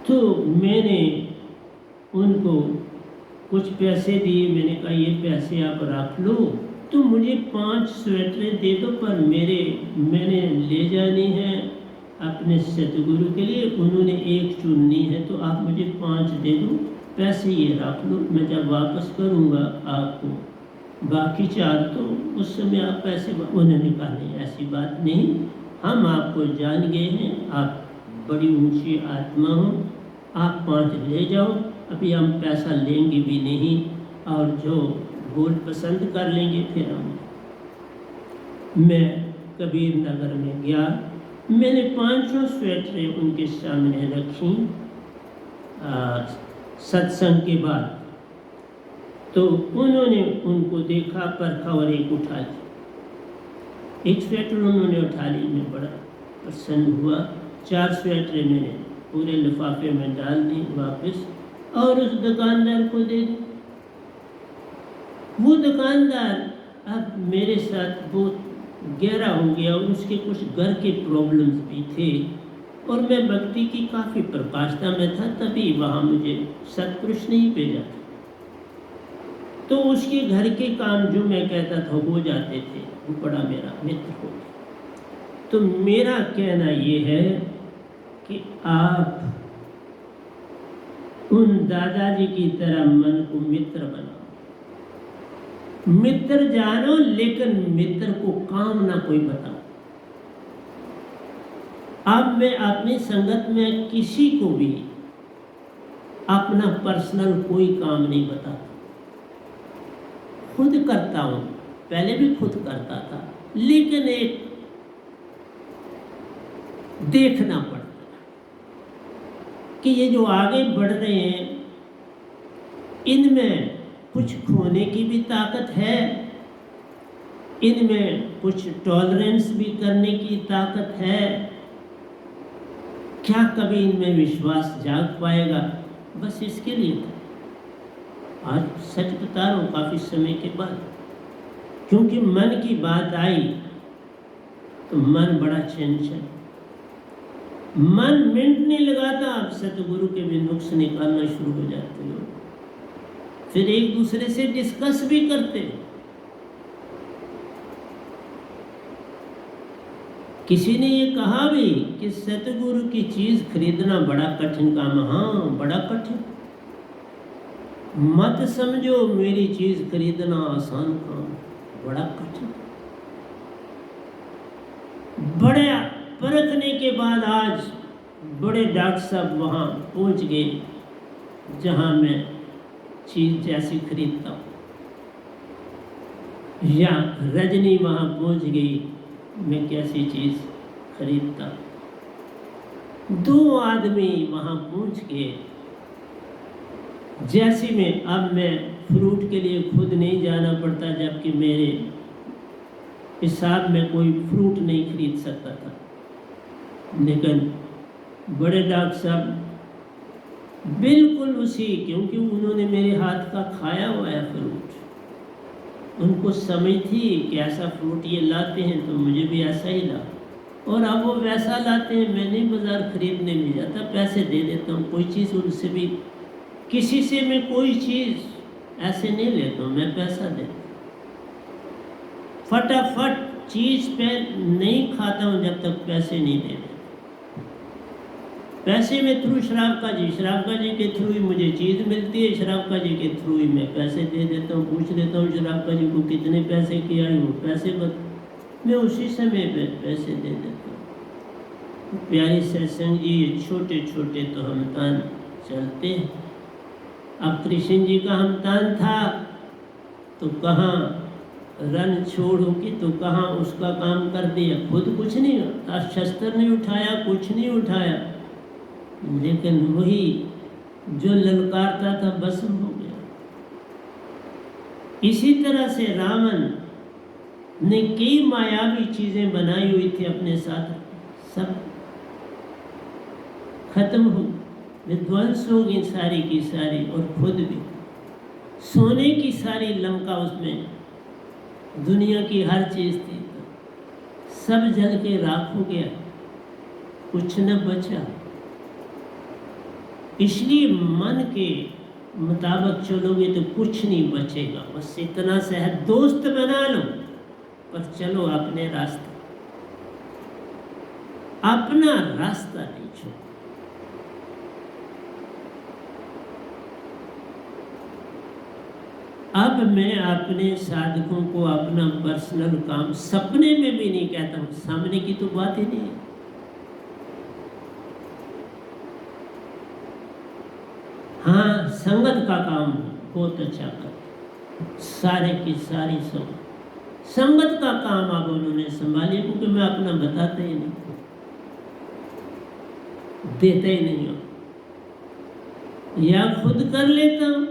तो मैंने उनको कुछ पैसे दिए। मैंने कहा ये पैसे आप रख लो, तो मुझे 5 स्वेटरें दे दो, पर मैंने ले जानी है अपने सतगुरु के लिए, उन्होंने 1 चुननी है, तो आप मुझे 5 दे दो, पैसे ये रख लो, मैं जब वापस करूँगा आपको बाकी 4 तो उस समय आप पैसे। उन्होंने कहा नहीं, ऐसी बात नहीं, हम आपको जान गए हैं, आप बड़ी ऊंची आत्मा हो, आप 5 ले जाओ, अभी हम पैसा लेंगे भी नहीं, और जो गोल्ड पसंद कर लेंगे फिर हम। मैं कबीर नगर में गया, मैंने 5 स्वेटरें उनके सामने रखी सत्संग के बाद। तो उन्होंने उनको देखा, परखा और एक उठा ली। 1 स्वेटर उन्होंने उठा ली, मैं बड़ा प्रसन्न हुआ। 4 स्वेटरें मैंने पूरे लिफाफे में डाल दी वापस और उस दुकानदार को दे दी। वो दुकानदार अब मेरे साथ बहुत गहरा हो गया और उसके कुछ घर के प्रॉब्लम्स भी थे, और मैं भक्ति की काफ़ी प्रकाशता में था, तभी वहाँ मुझे सत्पुरुष नहीं भेजा था। तो उसके घर के काम जो मैं कहता था हो जाते थे, वो बड़ा मेरा मित्र हो गया। तो मेरा कहना ये है कि आप उन दादाजी की तरह मन को मित्र बनाओ, मित्र जानो, लेकिन मित्र को काम ना कोई बताओ। अब मैं अपनी संगत में किसी को भी अपना पर्सनल कोई काम नहीं बताता, खुद करता हूँ, पहले भी खुद करता था, लेकिन एक देखना पड़ता कि ये जो आगे बढ़ रहे हैं इनमें कुछ खोने की भी ताकत है, इनमें कुछ टॉलरेंस भी करने की ताकत है, क्या कभी इनमें विश्वास जाग पाएगा, बस इसके लिए था। आज सच बता रहा हूँ काफ़ी समय के बाद, क्योंकि मन की बात आई तो मन बड़ा चंचल, मन मिनट नहीं लगाता, आप सतगुरु के भी नुक्स निकालना शुरू हो जाते हो, फिर एक दूसरे से डिस्कस भी करते। किसी ने ये कहा भी कि सतगुरु की चीज खरीदना बड़ा कठिन काम। हाँ, बड़ा कठिन, मत समझो मेरी चीज खरीदना आसान काम, बड़ा कठिन। बड़े परखने के बाद आज बड़े डॉक्टर साहब वहाँ पहुँच गए जहाँ मैं चीज जैसी खरीदता हूँ, या रजनी वहाँ पहुँच गई मैं कैसी चीज खरीदता। 2 आदमी वहाँ पहुँच गए, जैसी में अब मैं फ्रूट के लिए खुद नहीं जाना पड़ता, जबकि मेरे हिसाब में कोई फ्रूट नहीं खरीद सकता था, लेकिन बड़े डॉक्टर साहब बिल्कुल उसी, क्योंकि उन्होंने मेरे हाथ का खाया हुआ है फ्रूट, उनको समझ थी कि ऐसा फ्रूट ये लाते हैं तो मुझे भी ऐसा ही ला, और अब वो वैसा लाते हैं। मैं नहीं बाजार खरीदने में जाता, पैसे दे देता हूँ। कोई चीज़ उनसे भी, किसी से मैं कोई चीज़ ऐसे नहीं लेता हूँ, मैं पैसा देता हूँ। फटाफट चीज़ पे नहीं खाता हूँ जब तक पैसे नहीं दे देता। पैसे में थ्रू शराब का जी के थ्रू ही मुझे चीज़ मिलती है, शराब का जी के थ्रू ही मैं पैसे दे देता हूँ। पूछ लेता हूँ शराब का जी को कितने पैसे की आई, वो पैसे मैं उसी समय पे पैसे दे देता हूँ। प्यारे सत्संग जी, छोटे छोटे तो हम तान चलते हैं, अब कृष्ण जी का हमतान था तो कहाँ रन छोड़ो कि तो कहाँ उसका काम कर दिया, खुद कुछ नहीं, शस्त्र नहीं उठाया, कुछ नहीं उठाया, लेकिन वही जो ललकारता था भस्म हो गया। इसी तरह से रावण ने कई मायावी चीजें बनाई हुई थी अपने साथ, सब खत्म हो, विध्वंस हो गई सारी की सारी, और खुद भी सोने की सारी लंका, उसमें दुनिया की हर चीज थी, सब जल के राख हो गया, कुछ न बचा। इसलिए मन के मुताबिक चलोगे तो कुछ नहीं बचेगा, बस इतना से है, दोस्त बना लो पर चलो अपने रास्ते, अपना रास्ता नहीं छोड़ो। अब मैं अपने साधकों को अपना पर्सनल काम सपने में भी नहीं कहता हूं, सामने की तो बात ही नहीं है। हाँ, संगत का काम बहुत अच्छा कर, सारे की सारी संगत का काम अब उन्होंने संभाली, क्योंकि मैं अपना बताता ही नहीं, देता ही नहीं हूं, या खुद कर लेता हूं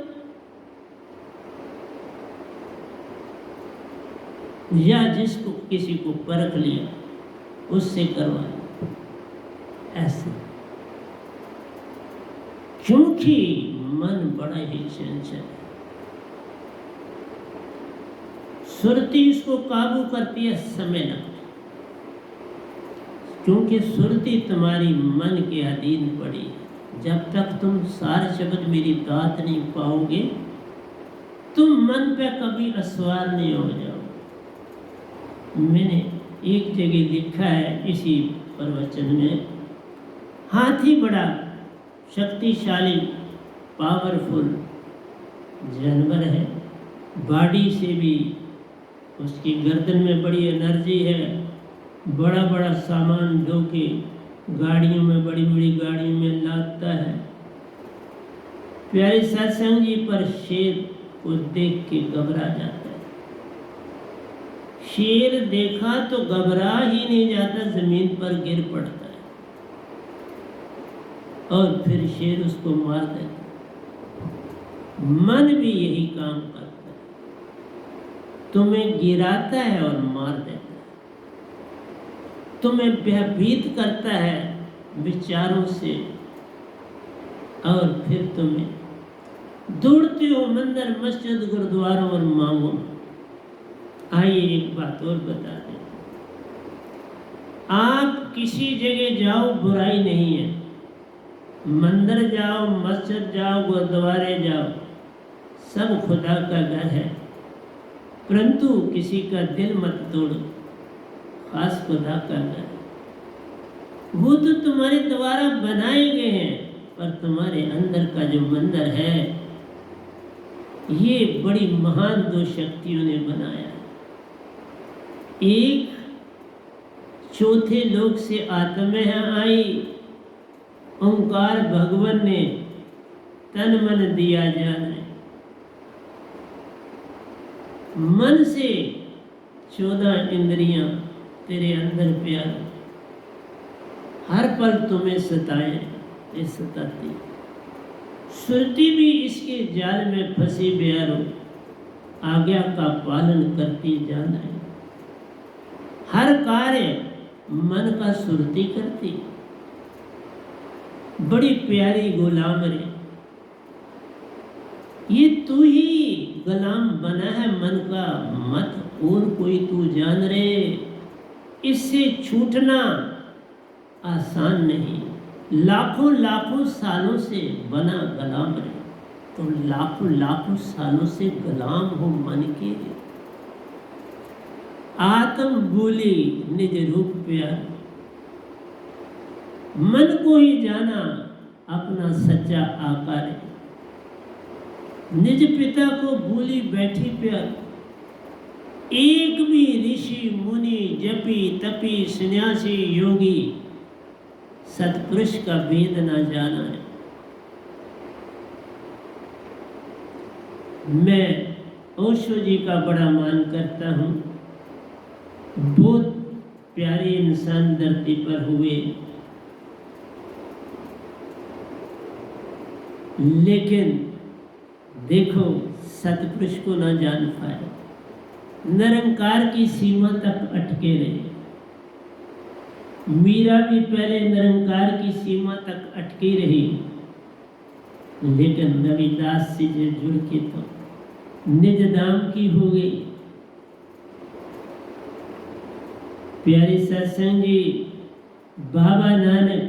या जिसको किसी को परख लिया उससे करवाया, ऐसे। क्योंकि मन बड़ा ही चंचल है, सुरती इसको काबू करती है, समय लगता है, क्योंकि सुरती तुम्हारी मन के अधीन पड़ी है। जब तक तुम सार शब्द मेरी दात नहीं पाओगे, तुम मन पे कभी असवार नहीं हो जाओ। मैंने एक जगह लिखा है इसी प्रवचन में, हाथी बड़ा शक्तिशाली पावरफुल जानवर है, बॉडी से भी उसकी गर्दन में बड़ी एनर्जी है, बड़ा बड़ा सामान ढो के गाड़ियों में, बड़ी बड़ी गाड़ियों में लादता है। प्यारे सत्संग जी, पर शेर को देख के घबरा जाता है। शेर देखा तो घबरा ही नहीं जाता, जमीन पर गिर पड़ता है और फिर शेर उसको मार देता है। मन भी यही काम करता है, तुम्हें गिराता है और मार देता है, तुम्हें भयभीत करता है विचारों से, और फिर तुम्हें दौड़ते हो मंदिर, मस्जिद, गुरुद्वारों और मांगो। आइए एक बात और बता दें, आप किसी जगह जाओ बुराई नहीं है, मंदिर जाओ, मस्जिद जाओ, गुरुद्वारे जाओ, सब खुदा का घर है, परंतु किसी का दिल मत तोड़ो, खास खुदा का घर। वो तो तुम्हारे द्वारा बनाए गए हैं, पर तुम्हारे अंदर का जो मंदिर है, ये बड़ी महान दो शक्तियों ने बनाया। एक चौथे लोक से आत्मा आई, ओंकार भगवान ने तन मन दिया जाने, मन से 14 इंद्रियां तेरे अंदर प्यार, हर पल तुम्हें सताए, सताती। श्रुति भी इसके जाल में फंसी प्यारो, आज्ञा का पालन करती जाना है। हर कार्य मन का सुरती करती, बड़ी प्यारी गुलाम रे, ये तू ही गुलाम बना है मन का, मत और कोई तू जान रे। इससे छूटना आसान नहीं, लाखों लाखों सालों से बना गुलाम रे, तो लाखों लाखों सालों से गुलाम हो मन के। आत्म भूली निज रूप प्यार, मन को ही जाना अपना सच्चा आकार है। निज पिता को भूली बैठी प्यार, एक भी ऋषि मुनि जपी तपी सन्यासी योगी सत्पुरुष का भेद ना जाना है। मैं ओशो जी का बड़ा मान करता हूँ। बहुत प्यारे इंसान धरती पर हुए, लेकिन देखो सतपुरुष को ना जान पाए, निरंकार की सीमा तक अटके रहे। मीरा भी पहले निरंकार की सीमा तक अटकी रही, लेकिन रविदास से जो जुड़ के तो निज धाम की हो गई। प्यारे सत्संग जी, बाबा नानक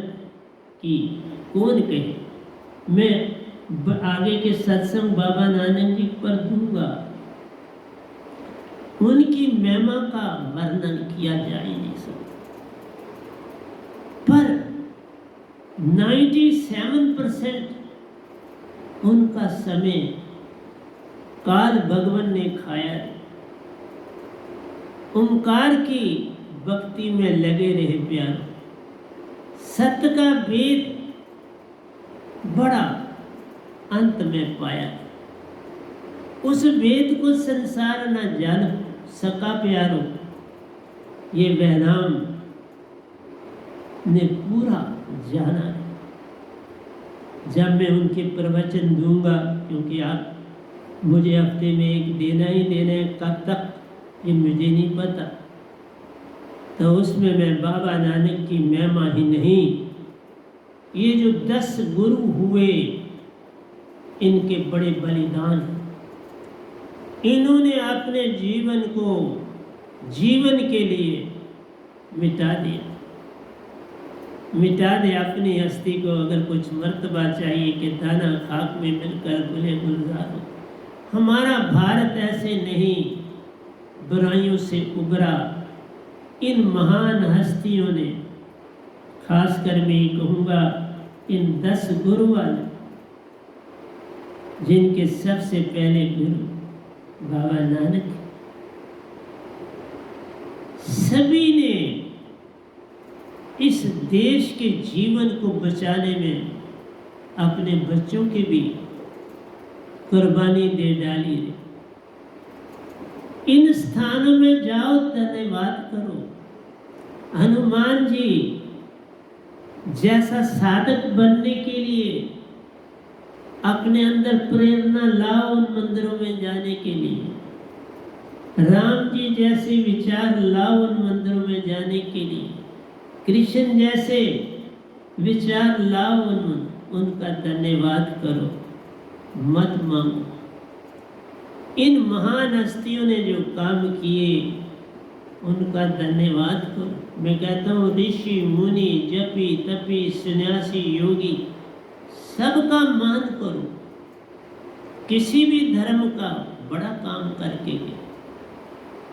की कौन कहे, मैं आगे के सत्संग बाबा नानक जी पर दूंगा। उनकी महिमा का वर्णन किया जा ही नहीं सकता, पर 97% उनका समय काल भगवान ने खाया। ओंकार की भक्ति में लगे रहे प्यारो। सत्य का वेद बड़ा अंत में पाया, उस वेद को संसार न जान सका प्यारो। ये बहराम ने पूरा जाना है। जब मैं उनके प्रवचन दूंगा, क्योंकि आप मुझे हफ्ते में एक देना ही देना है, कब तक ये मुझे नहीं पता, तो उसमें मैं बाबा नानक की महिमा ही नहीं, ये जो 10 गुरु हुए इनके बड़े बलिदान, इन्होंने अपने जीवन को जीवन के लिए मिटा दिया। मिटा दे अपनी हस्ती को, अगर कुछ मर्तबा चाहिए कि दाना खाक में मिलकर गुले गुलजार हो। हमारा भारत ऐसे नहीं, बुराइयों से उबरा। इन महान हस्तियों ने, खासकर मैं ये कहूँगा इन 10 गुरु वाले, जिनके सबसे पहले गुरु बाबा नानक, सभी ने इस देश के जीवन को बचाने में अपने बच्चों की भी कुर्बानी दे डाली है। इन स्थानों में जाओ, धन्यवाद करो। हनुमान जी जैसा साधक बनने के लिए अपने अंदर प्रेरणा लाओ उन मंदिरों में जाने के लिए। राम जी जैसे विचार लाओ उन मंदिरों में जाने के लिए। कृष्ण जैसे विचार लाओ, उनका धन्यवाद करो, मत मांगो। इन महान हस्तियों ने जो काम किए उनका धन्यवाद करो। मैं कहता हूँ ऋषि मुनि जपी तपी सन्यासी योगी सबका मान करो। किसी भी धर्म का बड़ा काम करके गए।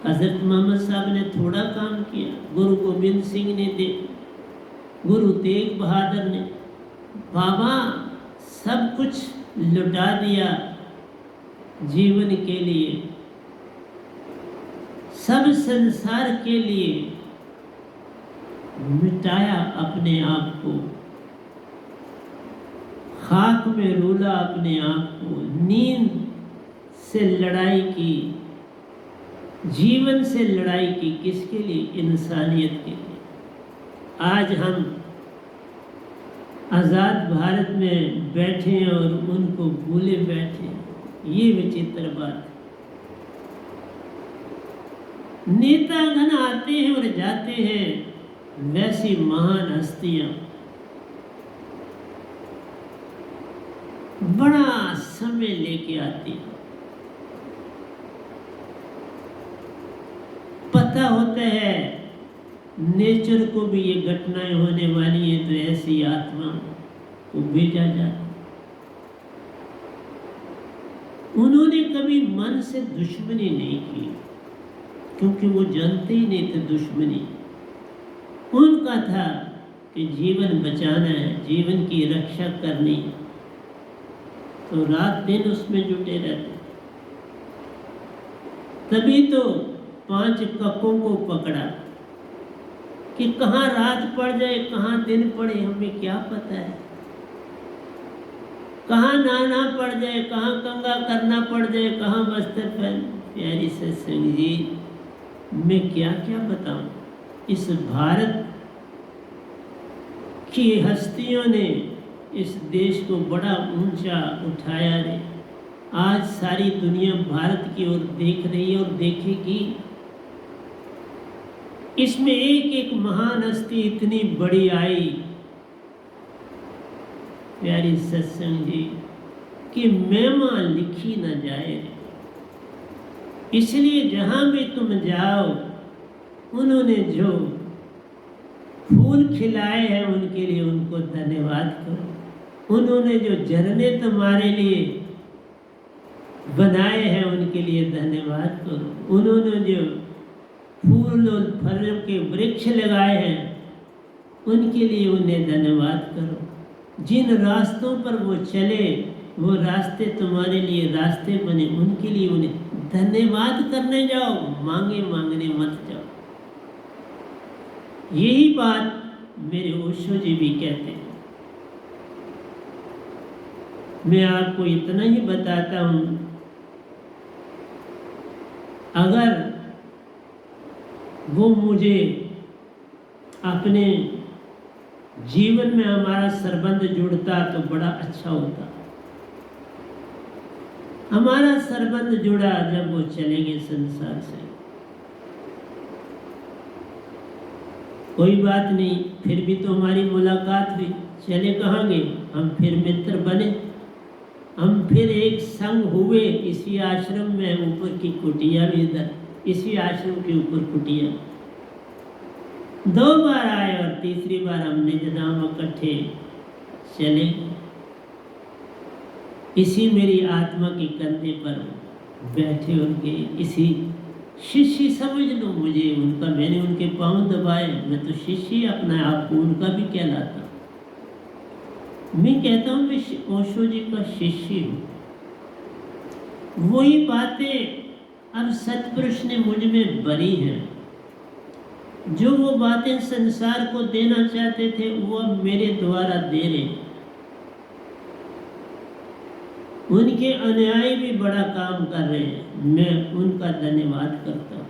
हजरत मोहम्मद साहब ने थोड़ा काम किया, गुरु गोविंद सिंह ने देखा, गुरु तेग बहादुर ने, बाबा सब कुछ लुटा दिया जीवन के लिए, सब संसार के लिए मिटाया अपने आप को, खाक में रोला अपने आप को, नींद से लड़ाई की, जीवन से लड़ाई की। किसके लिए? इंसानियत के लिए। आज हम आज़ाद भारत में बैठे हैं और उनको भूले बैठे हैं। ये विचित्र बात है। नेतागण आते हैं और जाते हैं, वैसी महान हस्तियां बड़ा समय लेके आती हैं। पता होता है नेचर को भी ये घटनाएं होने वाली है, तो ऐसी आत्मा को भेजा जाता। उन्होंने कभी मन से दुश्मनी नहीं की, क्योंकि वो जानते ही नहीं थे दुश्मनी। उनका था कि जीवन बचाना है, जीवन की रक्षा करनी, तो रात दिन उसमें जुटे रहते। तभी तो 5 ककों को पकड़ा कि कहाँ रात पड़ जाए कहाँ दिन पड़े, हमें क्या पता है। कहाँ नहाना पड़ जाए, कहाँ कंगा करना पड़ जाए, कहाँ वस्त्र पहन। प्यारी सत्संग जी, मैं क्या क्या बताऊं। इस भारत की हस्तियों ने इस देश को बड़ा ऊंचा उठाया रे। आज सारी दुनिया भारत की ओर देख रही है और देखेगी। इसमें एक एक महान हस्ती इतनी बड़ी आई, प्यारी सत्संग जी, कि महिमा लिखी न जाए। इसलिए जहां भी तुम जाओ, उन्होंने जो फूल खिलाए हैं उनके लिए उनको धन्यवाद करो। उन्होंने जो झरने तुम्हारे लिए बनाए हैं उनके लिए धन्यवाद करो। उन्होंने जो फूल और फलों के वृक्ष लगाए हैं उनके लिए उन्हें धन्यवाद करो। जिन रास्तों पर वो चले वो रास्ते तुम्हारे लिए रास्ते बने, उनके लिए उन्हें धन्यवाद करने जाओ, मांगे मांगने मत जाओ। यही बात मेरे ओशो जी भी कहते हैं। मैं आपको इतना ही बताता हूं, अगर वो मुझे अपने जीवन में हमारा संबंध जुड़ता तो बड़ा अच्छा होता। हमारा संबंध जुड़ा जब वो चले गए संसार से। कोई बात नहीं, फिर भी तो हमारी मुलाकात हुई। चले कहाँ गए? हम फिर मित्र बने, हम फिर एक संग हुए। इसी आश्रम में ऊपर की कुटिया भी इधर, इसी आश्रम के ऊपर कुटिया। 2 बार आए और तीसरी बार हमने जनाब इकट्ठे चले। इसी मेरी आत्मा के कंधे पर बैठे उनके, इसी शिष्य समझ लो मुझे उनका। मैंने उनके पांव दबाए, मैं तो शिष्य अपना आपको उनका भी कहलाता। मैं कहता हूँ मैं ओशो जी का शिष्य हूँ। वही बातें अब सतपुरुष ने मुझ में भरी हैं। जो वो बातें संसार को देना चाहते थे वो अब मेरे द्वारा दे रहे। उनके अनुयायी भी बड़ा काम कर रहे हैं, मैं उनका धन्यवाद करता हूँ।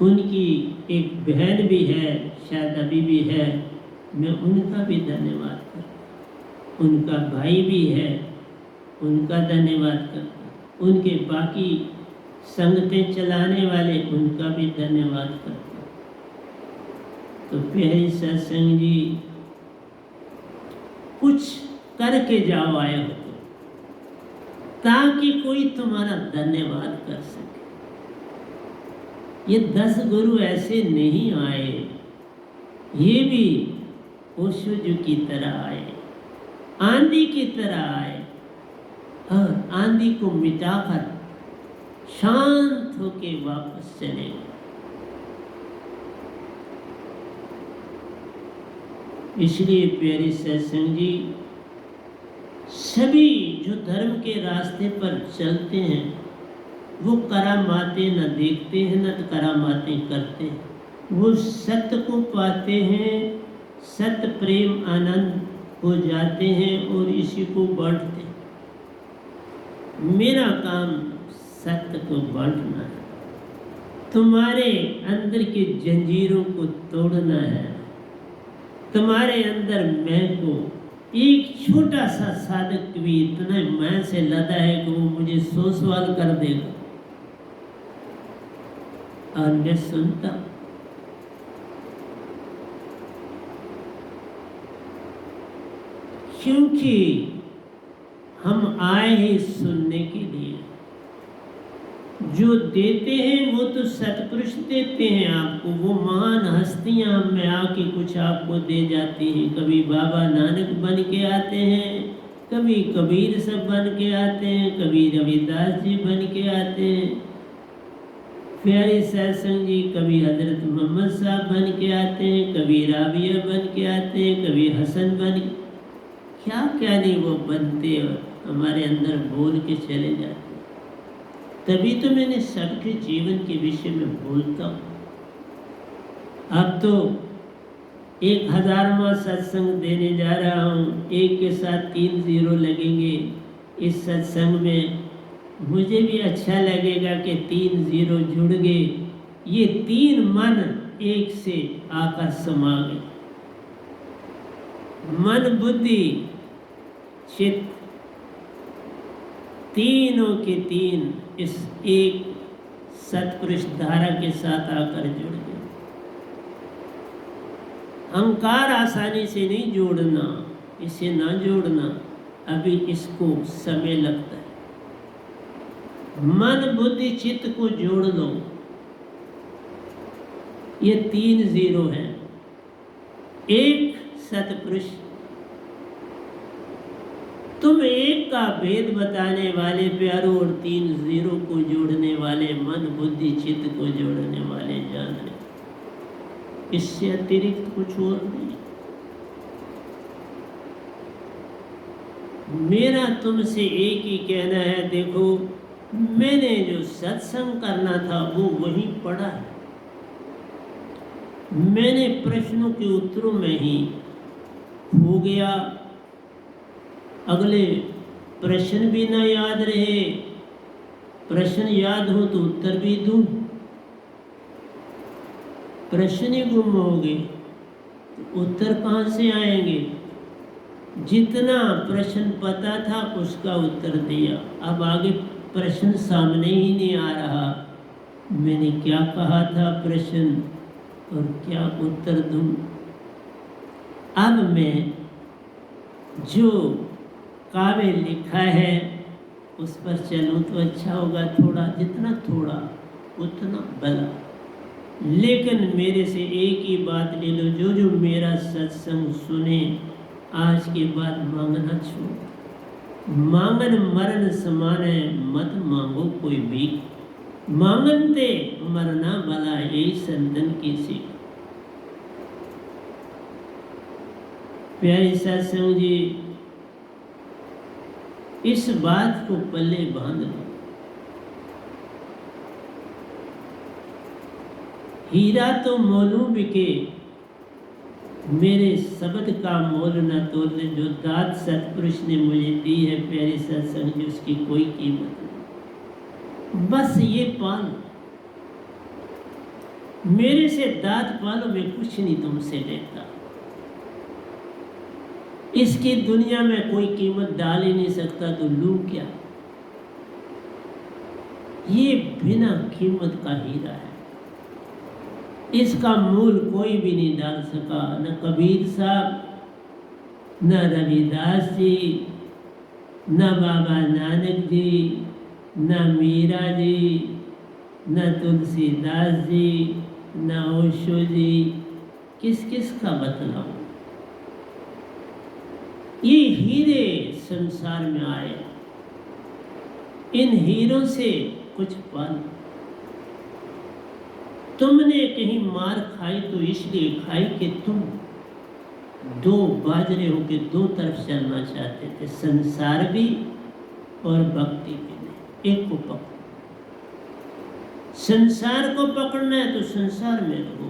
उनकी एक बहन भी है, शायद अभी भी है, मैं उनका भी धन्यवाद करता हूँ। उनका भाई भी है, उनका धन्यवाद करता हूँ। उनके बाकी संगतें चलाने वाले, उनका भी धन्यवाद करता हूँ। तो प्यारी सत्संग जी, कुछ करके जाओ आए हो ताकि कोई तुम्हारा धन्यवाद कर सके। ये 10 गुरु ऐसे नहीं आए, ये भी ओशो जी की तरह आए, आंधी की तरह आए और आंधी को मिटाकर शांत होके वापस चले गए। इसलिए प्यारे सत्संग जी, सभी जो धर्म के रास्ते पर चलते हैं वो करामातें न देखते हैं न करामातें करते हैं। वो सत्य को पाते हैं, सत्य प्रेम आनंद हो जाते हैं और इसी को बांटते हैं। मेरा काम सत्य को बांटना है, तुम्हारे अंदर की जंजीरों को तोड़ना है। तुम्हारे अंदर मैं को, एक छोटा सा साधक भी इतना मैं से लदा है कि वो मुझे 100 सवाल कर देगा और मैं सुनता। क्योंकि हम आए हैं सुनने के लिए। जो देते हैं वो तो सतपुरुष देते हैं आपको, वो महान हस्तियां हम में आके कुछ आपको दे जाती हैं। कभी बाबा नानक बन के आते हैं, कभी कबीर सब बन के आते हैं, कभी रविदास जी बन के आते हैं, प्यारे सत्संग जी, कभी हजरत मोहम्मद साहब बन के आते हैं, कभी राबिया बन के आते हैं, कभी हसन बन, क्या क्या नहीं वो बनते और हमारे अंदर बोल के चले जाते। तभी तो मैंने सबके जीवन के विषय में बोलता हूँ। अब तो 1000वां सत्संग देने जा रहा हूँ। 1 के साथ 3 0 लगेंगे इस सत्संग में। मुझे भी अच्छा लगेगा कि 3 0 जुड़ गए। ये 3 मन एक से आकर समा गए। मन बुद्धि चित्त तीनों के तीन इस एक सत्पुरुष धारा के साथ आकर जुड़ गए। अहंकार आसानी से नहीं जोड़ना, इसे ना जोड़ना, अभी इसको समय लगता है। मन बुद्धि चित्त को जोड़ लो। ये 3 0 हैं। एक सतपुरुष, तुम एक का भेद बताने वाले प्यारों और 3 0 को जोड़ने वाले, मन बुद्धि चित्त को जोड़ने वाले जान रहे। इससे अतिरिक्त कुछ और नहीं। मेरा तुमसे एक ही कहना है, देखो मैंने जो सत्संग करना था वो वहीं पड़ा है। मैंने प्रश्नों के उत्तरों में ही हो गया। अगले प्रश्न भी ना याद रहे, प्रश्न याद हो तो उत्तर भी दूं, प्रश्न ही गुम हो गए तो उत्तर कहाँ से आएंगे। जितना प्रश्न पता था उसका उत्तर दिया, अब आगे प्रश्न सामने ही नहीं आ रहा। मैंने क्या कहा था प्रश्न और क्या उत्तर दूं। अब मैं जो काव्य लिखा है उस पर चलूं तो अच्छा होगा। थोड़ा, जितना थोड़ा उतना भला। लेकिन मेरे से एक ही बात ले लो, जो मेरा सत्संग सुने आज के बाद मांगना छोड़। मांगन मरण समान है, मत मांगो कोई भीख। मांगनते मरना भला, यही संतन की सीख। प्यारे सत्संग जी, इस बात को पल्ले बांध लो। हीरा तो मोलू बिके, मेरे शब्द का मोल न तोल। जो दात सतपुरुष ने मुझे दी है प्यारे सत्संग जी, उसकी कोई कीमत नहीं। बस ये पालो, मेरे से दात पालो, मैं कुछ नहीं तुमसे लेता। इसकी दुनिया में कोई कीमत डाल ही नहीं सकता, तो लूं क्या। ये बिना कीमत का हीरा है, इसका मूल कोई भी नहीं डाल सका। न कबीर साहब, न रविदास जी, न बाबा नानक जी, न मीरा जी, न तुलसीदास जी, न ओशो जी। किस किस का बतलाऊं। ये हीरे संसार में आए, इन हीरों से कुछ पालो। तुमने कहीं मार खाई तो इसलिए खाई कि तुम 2 बाजरे होके 2 तरफ चलना चाहते थे, संसार भी और भक्ति भी नहीं। एक को पकड़ो। संसार को पकड़ना है तो संसार में रहो,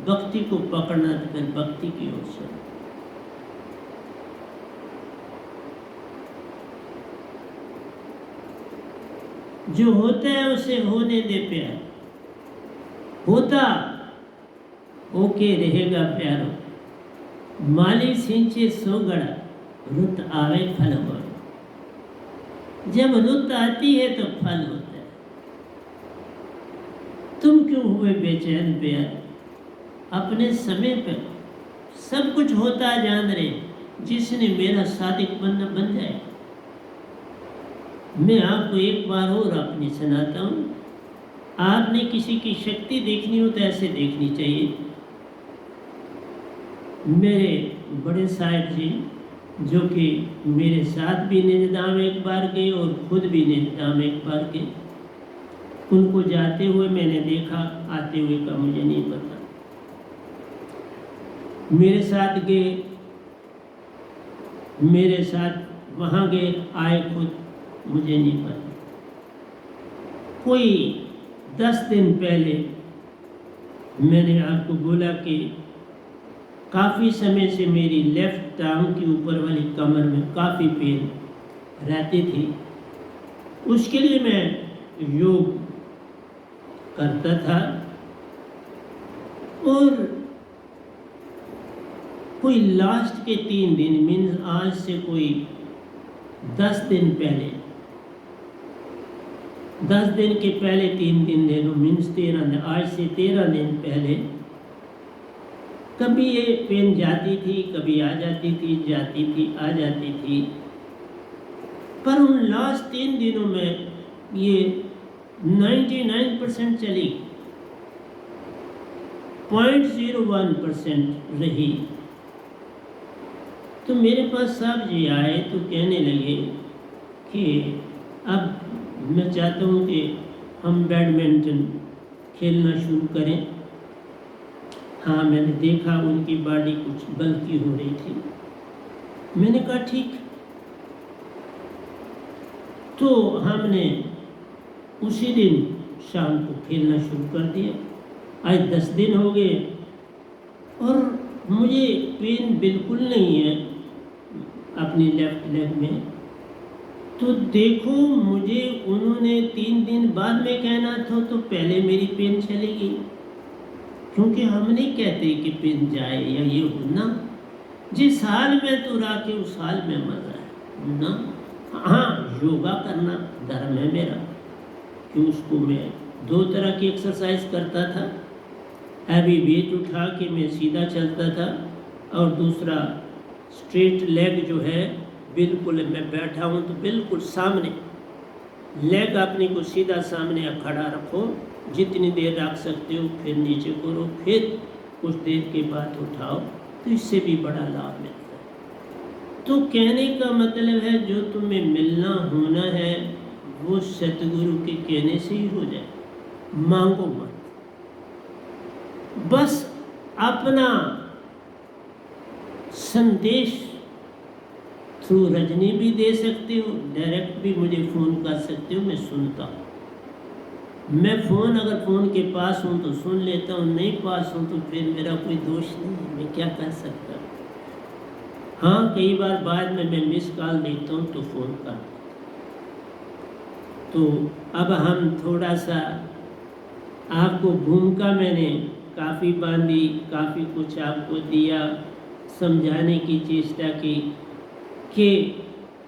भक्ति को पकड़ना है तो फिर भक्ति की ओर चलो। जो होता है उसे होने दे प्यार, होता ओके रहेगा प्यारो। माली सिंचे सो गड़ा, रुत आवे फल हो। जब रुत आती है तो फल होता है। तुम क्यों हुए बेचैन प्यार। अपने समय पर सब कुछ होता जान रहे, जिसने मेरा सादिक बनना बन जाए। मैं आपको एक बार और अपनी सुनाता हूँ। आपने किसी की शक्ति देखनी हो तो ऐसे देखनी चाहिए। मेरे बड़े साहब जी, जो कि मेरे साथ भी निजधाम एक बार गए और खुद भी निजधाम एक बार गए, उनको जाते हुए मैंने देखा, आते हुए का मुझे नहीं पता। मेरे साथ गए, मेरे साथ वहाँ गए, आए खुद, मुझे नहीं पता। कोई 10 दिन पहले मैंने आपको बोला कि काफ़ी समय से मेरी लेफ्ट टांग की ऊपर वाली कमर में काफ़ी पेन रहती थी। उसके लिए मैं योग करता था और कोई लास्ट के 3 दिन मीन्स आज से कोई 10 दिन पहले, 10 दिन के पहले 3 दिन ले लो मीन्स 13 दिन, आज से 13 दिन पहले कभी ये पेन जाती थी, कभी आ जाती थी, जाती थी, आ जाती थी। पर उन लास्ट 3 दिनों में ये 99% चली, 0.01% रही। तो मेरे पास साहब जी आए तो कहने लगे कि अब मैं चाहता हूँ कि हम बैडमिंटन खेलना शुरू करें। हाँ, मैंने देखा उनकी बॉडी कुछ बल्की हो रही थी। मैंने कहा ठीक। तो हमने उसी दिन शाम को खेलना शुरू कर दिया। आज 10 दिन हो गए और मुझे पेन बिल्कुल नहीं है अपनी लेफ्ट लेग में। तो देखो, मुझे उन्होंने 3 दिन बाद में कहना था तो पहले मेरी पेन चलेगी, क्योंकि हम नहीं कहते कि पेन जाए या ये हो ना। जिस हाल में तू रहा के उस हाल में मजा है ना। हाँ, योगा करना धर्म है मेरा कि उसको मैं 2 तरह की एक्सरसाइज करता था। हैवी वेट उठा के मैं सीधा चलता था और दूसरा स्ट्रेट लेग जो है, बिल्कुल मैं बैठा हूँ तो बिल्कुल सामने लेग अपने को सीधा सामने खड़ा रखो, जितनी देर रख सकते हो, फिर नीचे करो, फिर कुछ देर के बाद उठाओ, तो इससे भी बड़ा लाभ मिलता है। तो कहने का मतलब है जो तुम्हें मिलना होना है वो सतगुरु के कहने से ही हो जाए। मांगो मत, बस अपना संदेश थ्रू रजनी भी दे सकते हो, डायरेक्ट भी मुझे फ़ोन कर सकते हो, मैं सुनता हूँ। मैं फ़ोन अगर फ़ोन के पास हूँ तो सुन लेता हूँ, नहीं पास हूँ तो फिर मेरा कोई दोष नहीं है, मैं क्या कर सकता हूँ। हाँ, कई बार बाद में मैं मिस कॉल देता हूँ तो फ़ोन कर। तो अब हम थोड़ा सा आपको भूमिका मैंने काफ़ी बांधी, काफ़ी कुछ आपको दिया, समझाने की चेष्टा की कि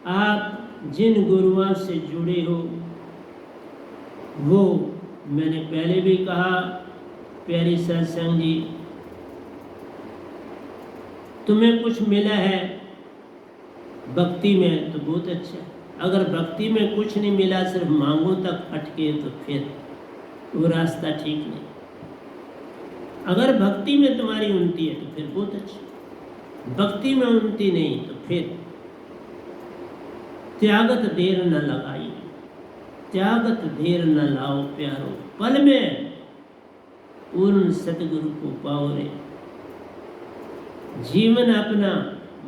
आप जिन गुरुओं से जुड़े हो वो मैंने पहले भी कहा, प्यारी सत्संग जी, तुम्हें कुछ मिला है भक्ति में तो बहुत अच्छा है। अगर भक्ति में कुछ नहीं मिला, सिर्फ मांगों तक अटके, तो फिर वो रास्ता ठीक नहीं। अगर भक्ति में तुम्हारी उन्नति है तो फिर बहुत अच्छा, भक्ति में उन्नति नहीं तो फिर त्यागत देर न लगाई, त्यागत देर न लाओ प्यारो, पल में पूर्ण सतगुरु को पाओ रे। जीवन अपना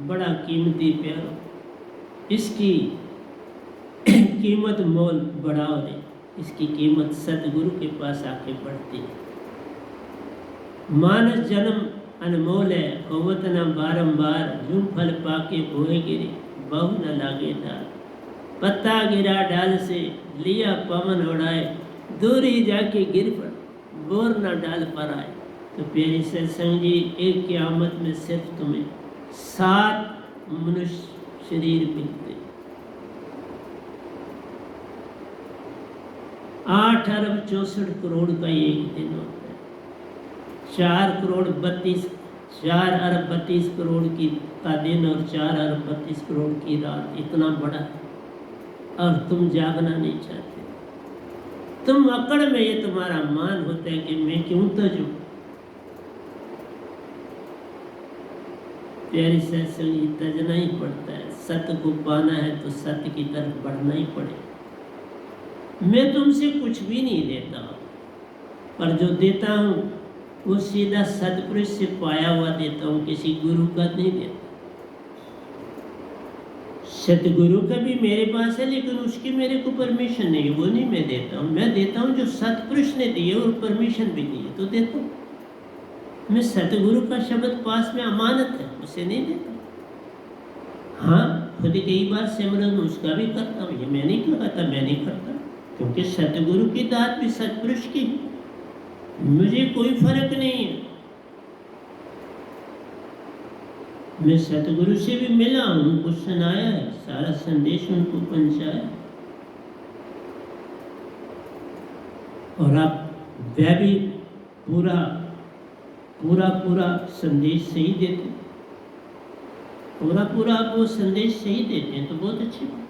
बड़ा कीमती प्यारो, इसकी कीमत मोल बढ़ाओ रे। इसकी कीमत सतगुरु के पास आके बढ़ती है। मानस जन्म अनमोल है, होवत न बारंबार, यूं फल पाके बोए गिरे, बहु न लागे डाल। पत्ता गिरा डाल से, लिया पवन उड़ाए, दूर ही जाके गिर पड़, बोर न डाल पर आए। तो प्यारी सत्संग जी, एक क़यामत में सिर्फ तुम्हें 7 मनुष्य शरीर मिलते, 8 अरब 64 करोड़ का एक दिन होता है, 4 अरब 32 करोड़ का दिन और 4 अरब 32 करोड़ की रात, इतना बड़ा है। और तुम जागना नहीं चाहते, तुम अकड़ में, ये तुम्हारा मान होता है कि मैं क्यों तजूं। प्यारी सत्संग, तजना ही पड़ता है। सत्य को पाना है तो सत्य की तरफ बढ़ना ही पड़ेगा। मैं तुमसे कुछ भी नहीं देता, पर जो देता हूँ वो सीधा सतपुरुष से पाया हुआ देता हूँ, किसी गुरु का नहीं देता। सतगुरु का भी मेरे पास है, लेकिन उसकी मेरे को परमिशन नहीं है, वो नहीं मैं देता हूँ। मैं देता हूँ जो सतपुरुष ने दिए और परमिशन भी दी है तो देता हूँ। मैं सतगुरु का शब्द पास में अमानत है, उसे नहीं देता। हाँ, खुद कई बार सिमरन उसका भी करता हूँ, ये मैं नहीं कहता मैं नहीं करता, क्योंकि सतगुरु की दात भी सतपुरुष की, मुझे कोई फर्क नहीं है। मैं सतगुरु से भी मिला, उनको सुनाया है, सारा संदेश उनको पहुंचाया, और आप वह भी पूरा पूरा पूरा संदेश सही देते, पूरा पूरा आप वो संदेश सही देते हैं तो बहुत अच्छी बात।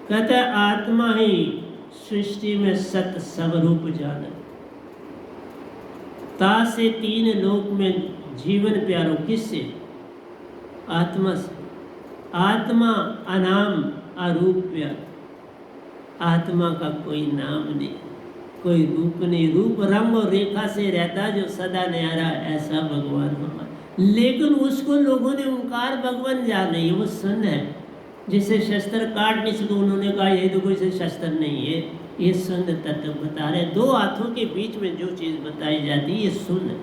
कहता है आत्मा ही सृष्टि में सत स्वरूप जाना, ता से तीन लोक में जीवन प्यारो, किससे? आत्मा से। आत्मा अनाम अरूप प्यार, आत्मा का कोई नाम नहीं, कोई रूप नहीं, रूप रंग और रेखा से रहता जो सदा न्यारा, ऐसा भगवान हमारा। लेकिन उसको लोगों ने ओंकार भगवान जाने, वो सुन है, जिसे शस्त्र काट नहीं सको, उन्होंने कहा ये तो कोई से शस्त्र नहीं है, ये सुन तत्व बता रहे। दो हाथों के बीच में जो चीज बताई जाती है ये सुन है,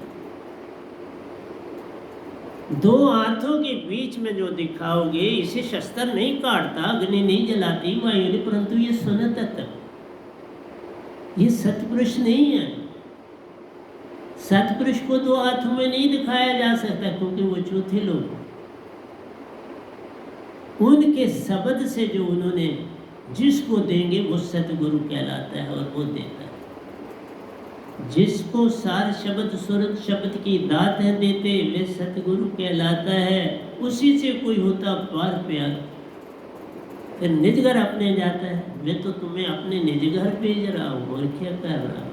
दो हाथों के बीच में जो दिखाओगे, इसे शस्त्र नहीं काटता, अग्नि नहीं जलाती वायु नहीं, परंतु ये सुन तत्व, ये सतपुरुष नहीं है। सतपुरुष को दो हाथों में नहीं दिखाया जा सकता, क्योंकि वो चौथे लोग, उनके शब्द से जो उन्होंने जिसको देंगे वो सतगुरु कहलाता है, और वो देता है। जिसको सार शब्द सुरत शब्द की दात है देते, वे सतगुरु कहलाता है। उसी से कोई होता पार प्यार, फिर निज घर अपने जाता है। मैं तो तुम्हें अपने निज घर भेज रहा हूँ, और क्या कर रहा हूँ?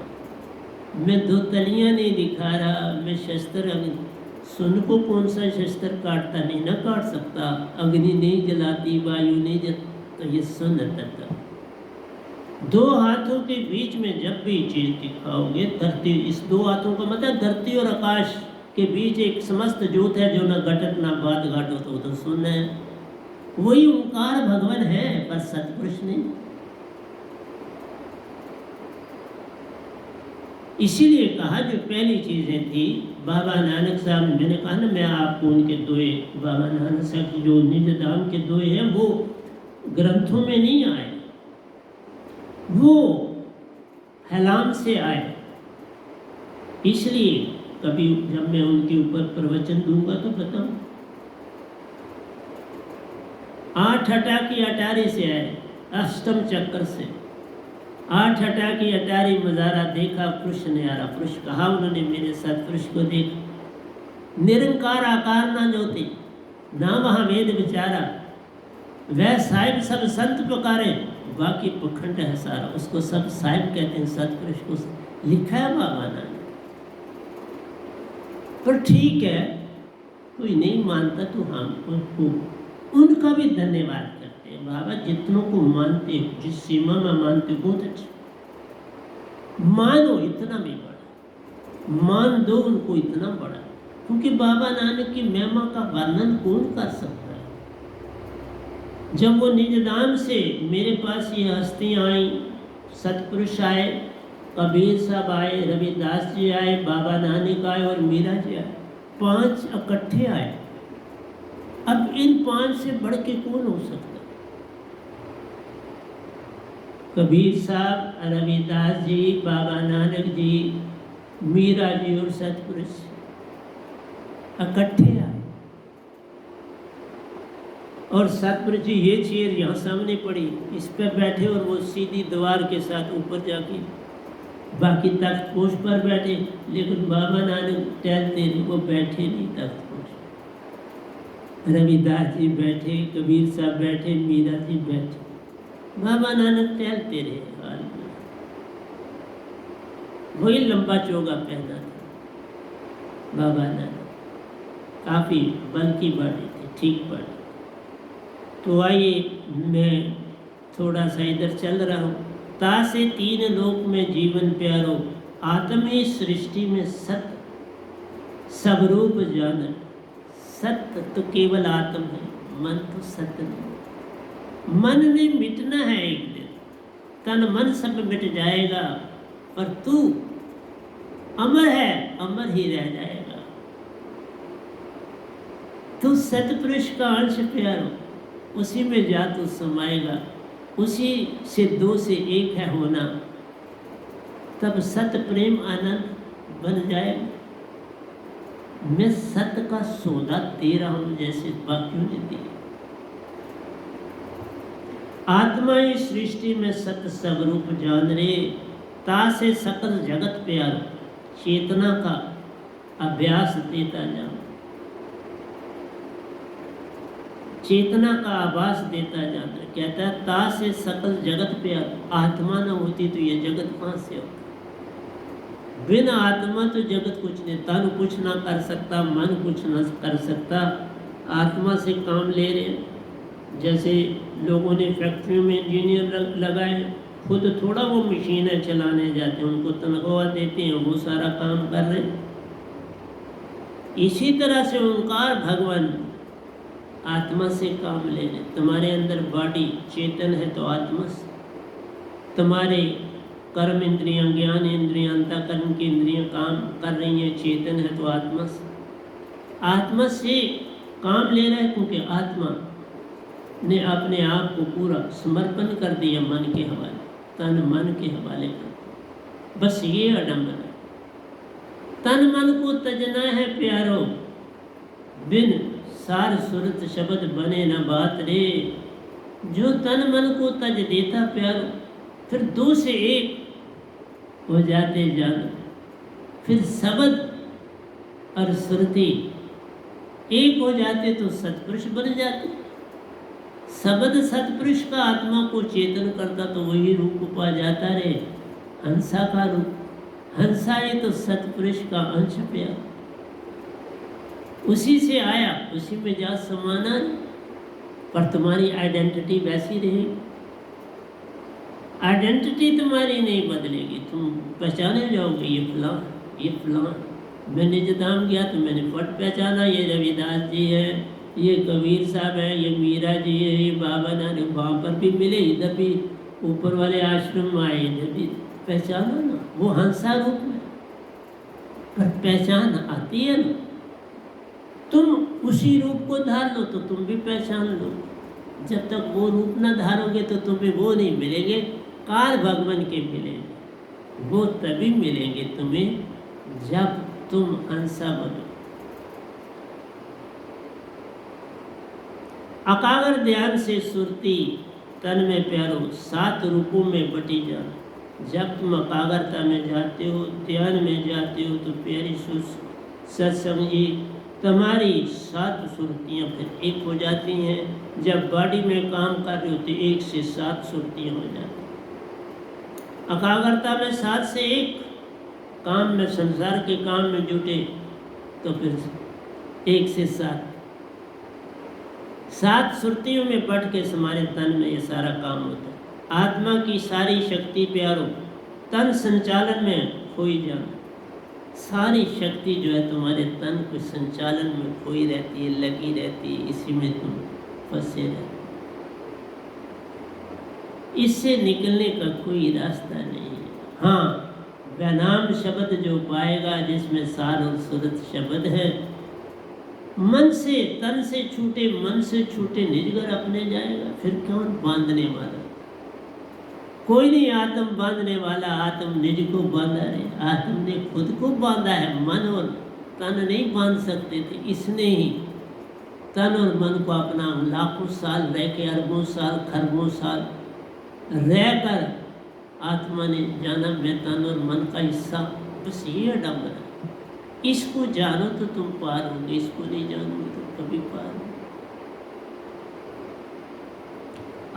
मैं दो तलियाँ नहीं दिखा रहा, मैं शस्त्र, सुन को कौन सा शस्त्र काटता नहीं, न काट सकता, अग्नि नहीं जलाती, वायु नहीं जलाती, तो ये सुन तत्व। दो हाथों के बीच में जब भी चीज दिखाओगे, धरती, इस दो हाथों का मतलब धरती और आकाश के बीच एक समस्त ज्योत है, जो न घटत ना बात घाटो, तो सुन है, वही ओंकार भगवान है, पर सतपुरुष नहीं। इसीलिए कहा जो पहली चीजें थी, बाबा नानक साहब, मैंने कहा ना मैं आपको उनके दोहे, बाबा नानक साहब जो निज धाम के दोहे हैं वो ग्रंथों में नहीं आए, वो हलाम से आए। इसलिए कभी जब मैं उनके ऊपर प्रवचन दूंगा तो बताऊं। 8 हटा की अटारी से आए, अष्टम चक्र से 8 हटा की अटारी मजारा देखा पुरुष ने आरा, पुरुष कहा उन्होंने मेरे साथ पुरुष को देखा। निरंकार आकार ना ज्योति, ना वहाँ वेद विचारा, वह साहिब सब संत पुकारे, बाकी पखंड है सारा, उसको सब साहिब कहते हैं, सतपुरुष को लिखा है बाबा ने। पर ठीक है, कोई नहीं मानता तो हम उनका भी धन्यवाद करते हैं। बाबा जितनों को मानते हो, जिस सीमा में मानते हो, बहुत अच्छा मानो, इतना भी बड़ा मान दो उनको, इतना बड़ा, क्योंकि बाबा नानक की महिमा का वर्णन कौन कर सकता है। जब वो निज धाम से मेरे पास ये हस्तियाँ आई, सतपुरुष आए, कबीर साहब आए, रविदास जी आए, बाबा नानक आए और मीरा जी आए, 5 इकट्ठे आए। अब इन 5 से बढ़ के कौन हो सकता? कबीर साहब, रविदास जी, बाबा नानक जी, मीरा जी और सतपुरुष इकट्ठे आए। और सतपुरुष जी ये चेयर यहाँ सामने पड़ी, इस पर बैठे, और वो सीधी दीवार के साथ ऊपर जाके बाकी तख्त पोष पर बैठे। लेकिन बाबा नानक टहलते नहीं, वो बैठे नहीं तख्त पोष। रविदास जी बैठे, कबीर साहब बैठे, मीरा जी बैठे, बाबा नानक टहलते रहे हाल में। वही लंबा चोगा पहना था बाबा नानक, काफ़ी बल की बॉडी थी, ठीक बॉडी। तो आइए मैं थोड़ा सा इधर चल रहा हूँ। ता से 3 लोक में जीवन प्यारो, आत्मी सृष्टि में सत स्वरूप जान। सत्य तो केवल आत्म है, मन तो सत्य नहीं। मन ने मिटना है एक दिन, तन मन सब मिट जाएगा, और तू अमर है, अमर ही रह जाएगा। तू सतपुरुष का अंश प्यारो, उसी में जा तू समाएगा, उसी से दो से एक है होना, तब सत प्रेम आनंद बन जाएगा। मैं सत्य का सौदा दे रहा हूं जैसे बाकियों ने दिया। आत्मा इस सृष्टि में सत्य स्वरूप जान रे, तासे सकल जगत प्यारो, चेतना का अभ्यास देता जाओ, चेतना का आभास देता जाना। कहता है तासे सकल जगत प्यारो, आत्मा न होती तो ये जगत कहाँ से होता। बिना आत्मा तो जगत कुछ नहीं, तन कुछ ना कर सकता, मन कुछ ना कर सकता। आत्मा से काम ले रहे हैं। जैसे लोगों ने फैक्ट्रियों में इंजीनियर लगाए, खुद थोड़ा वो मशीनें चलाने जाते हैं, उनको तनख्वाह देते हैं, वो सारा काम कर रहे हैं। इसी तरह से ओंकार भगवान आत्मा से काम ले रहे। तुम्हारे अंदर बॉडी चेतन है तो आत्मा से, तुम्हारे कर्म इंद्रियां, ज्ञान इंद्रियां, अंतःकरण की इंद्रियां काम कर रही हैं, चेतन है तो आत्मा से, आत्मा से काम ले रहा है, क्योंकि आत्मा ने अपने आप को पूरा समर्पण कर दिया मन के हवाले, तन मन के हवाले कर। बस ये आडंबर है। तन मन को तजना है प्यारो, बिन सार सुरत शब्द बने न बात रे। जो तन मन को तज देता प्यारो, फिर दो से एक हो जाते जान, फिर शब्द और श्रुति एक हो जाते तो सत्पुरुष बन जाते। शब्द सत्पुरुष का आत्मा को चेतन करता तो वही रूप पा जाता रे, हंसा का रूप। हंसा ये तो सत्पुरुष का अंश प्यार, उसी से आया, उसी में जा समाना। पर तुम्हारी आइडेंटिटी वैसी रहेगी, आइडेंटिटी तुम्हारी नहीं बदलेगी। तुम पहचाने जाओगे ये फलां, ये फलां। मैं निजधाम गया तो मैंने फट पहचाना, ये रविदास जी है, ये कबीर साहब है, ये मीरा जी है, ये बाबा नानक। वहाँ पर भी मिले, इधर भी ऊपर वाले आश्रम में आए, इधर भी पहचाना ना, वो हंसा रूप में। पर पहचान आती है ना, तुम उसी रूप को धार लो तो तुम भी पहचान लो। जब तक वो रूप ना धारोगे तो तुम्हें वो नहीं मिलेंगे, काल भगवान के मिलेंगे। वो तभी मिलेंगे तुम्हें जब तुम हंसा बनो। अकागर ध्यान से सुरती तन में प्यारो, 7 रूपों में बटी जाना। जब तुम अकागरता में जाते हो, ध्यान में जाते हो, तो प्यारी सत्संगी तुम्हारी 7 सुरतियाँ फिर एक हो जाती हैं। जब बॉडी में काम कर रहे हो तो 1 से 7 सुरतियाँ हो जाती हैं। अकागरता में 7 से 1 काम में, संसार के काम में जुटे तो फिर 1 से 7 सुरतियों में बढ़ के हमारे तन में ये सारा काम होता है। आत्मा की सारी शक्ति प्यारो, तन संचालन में खोई जाना। सारी शक्ति जो है तुम्हारे तन को संचालन में खोई रहती है, लगी रहती है, इसी में तुम फंसे रहते। इससे निकलने का कोई रास्ता नहीं है। हाँ, वैनाम शब्द जो पाएगा जिसमें सार और सूरत शब्द है, मन से, तन से छूटे, मन से छूटे, निजगर अपने जाएगा। फिर कौन बांधने वाला? कोई नहीं आत्म बांधने वाला, आत्म निज को बांधा है। आत्म ने खुद को बांधा है, मन और तन नहीं बांध सकते थे। इसने ही तन और मन को अपना लाखों साल रह के, अरबों साल, खरबों साल रहकर आत्मा ने जाना मैं तन और मन का हिस्सा। बस ये अडम्बर है। इसको जानो तो तुम पार होगे, इसको नहीं जानोगे तो कभी पार हो।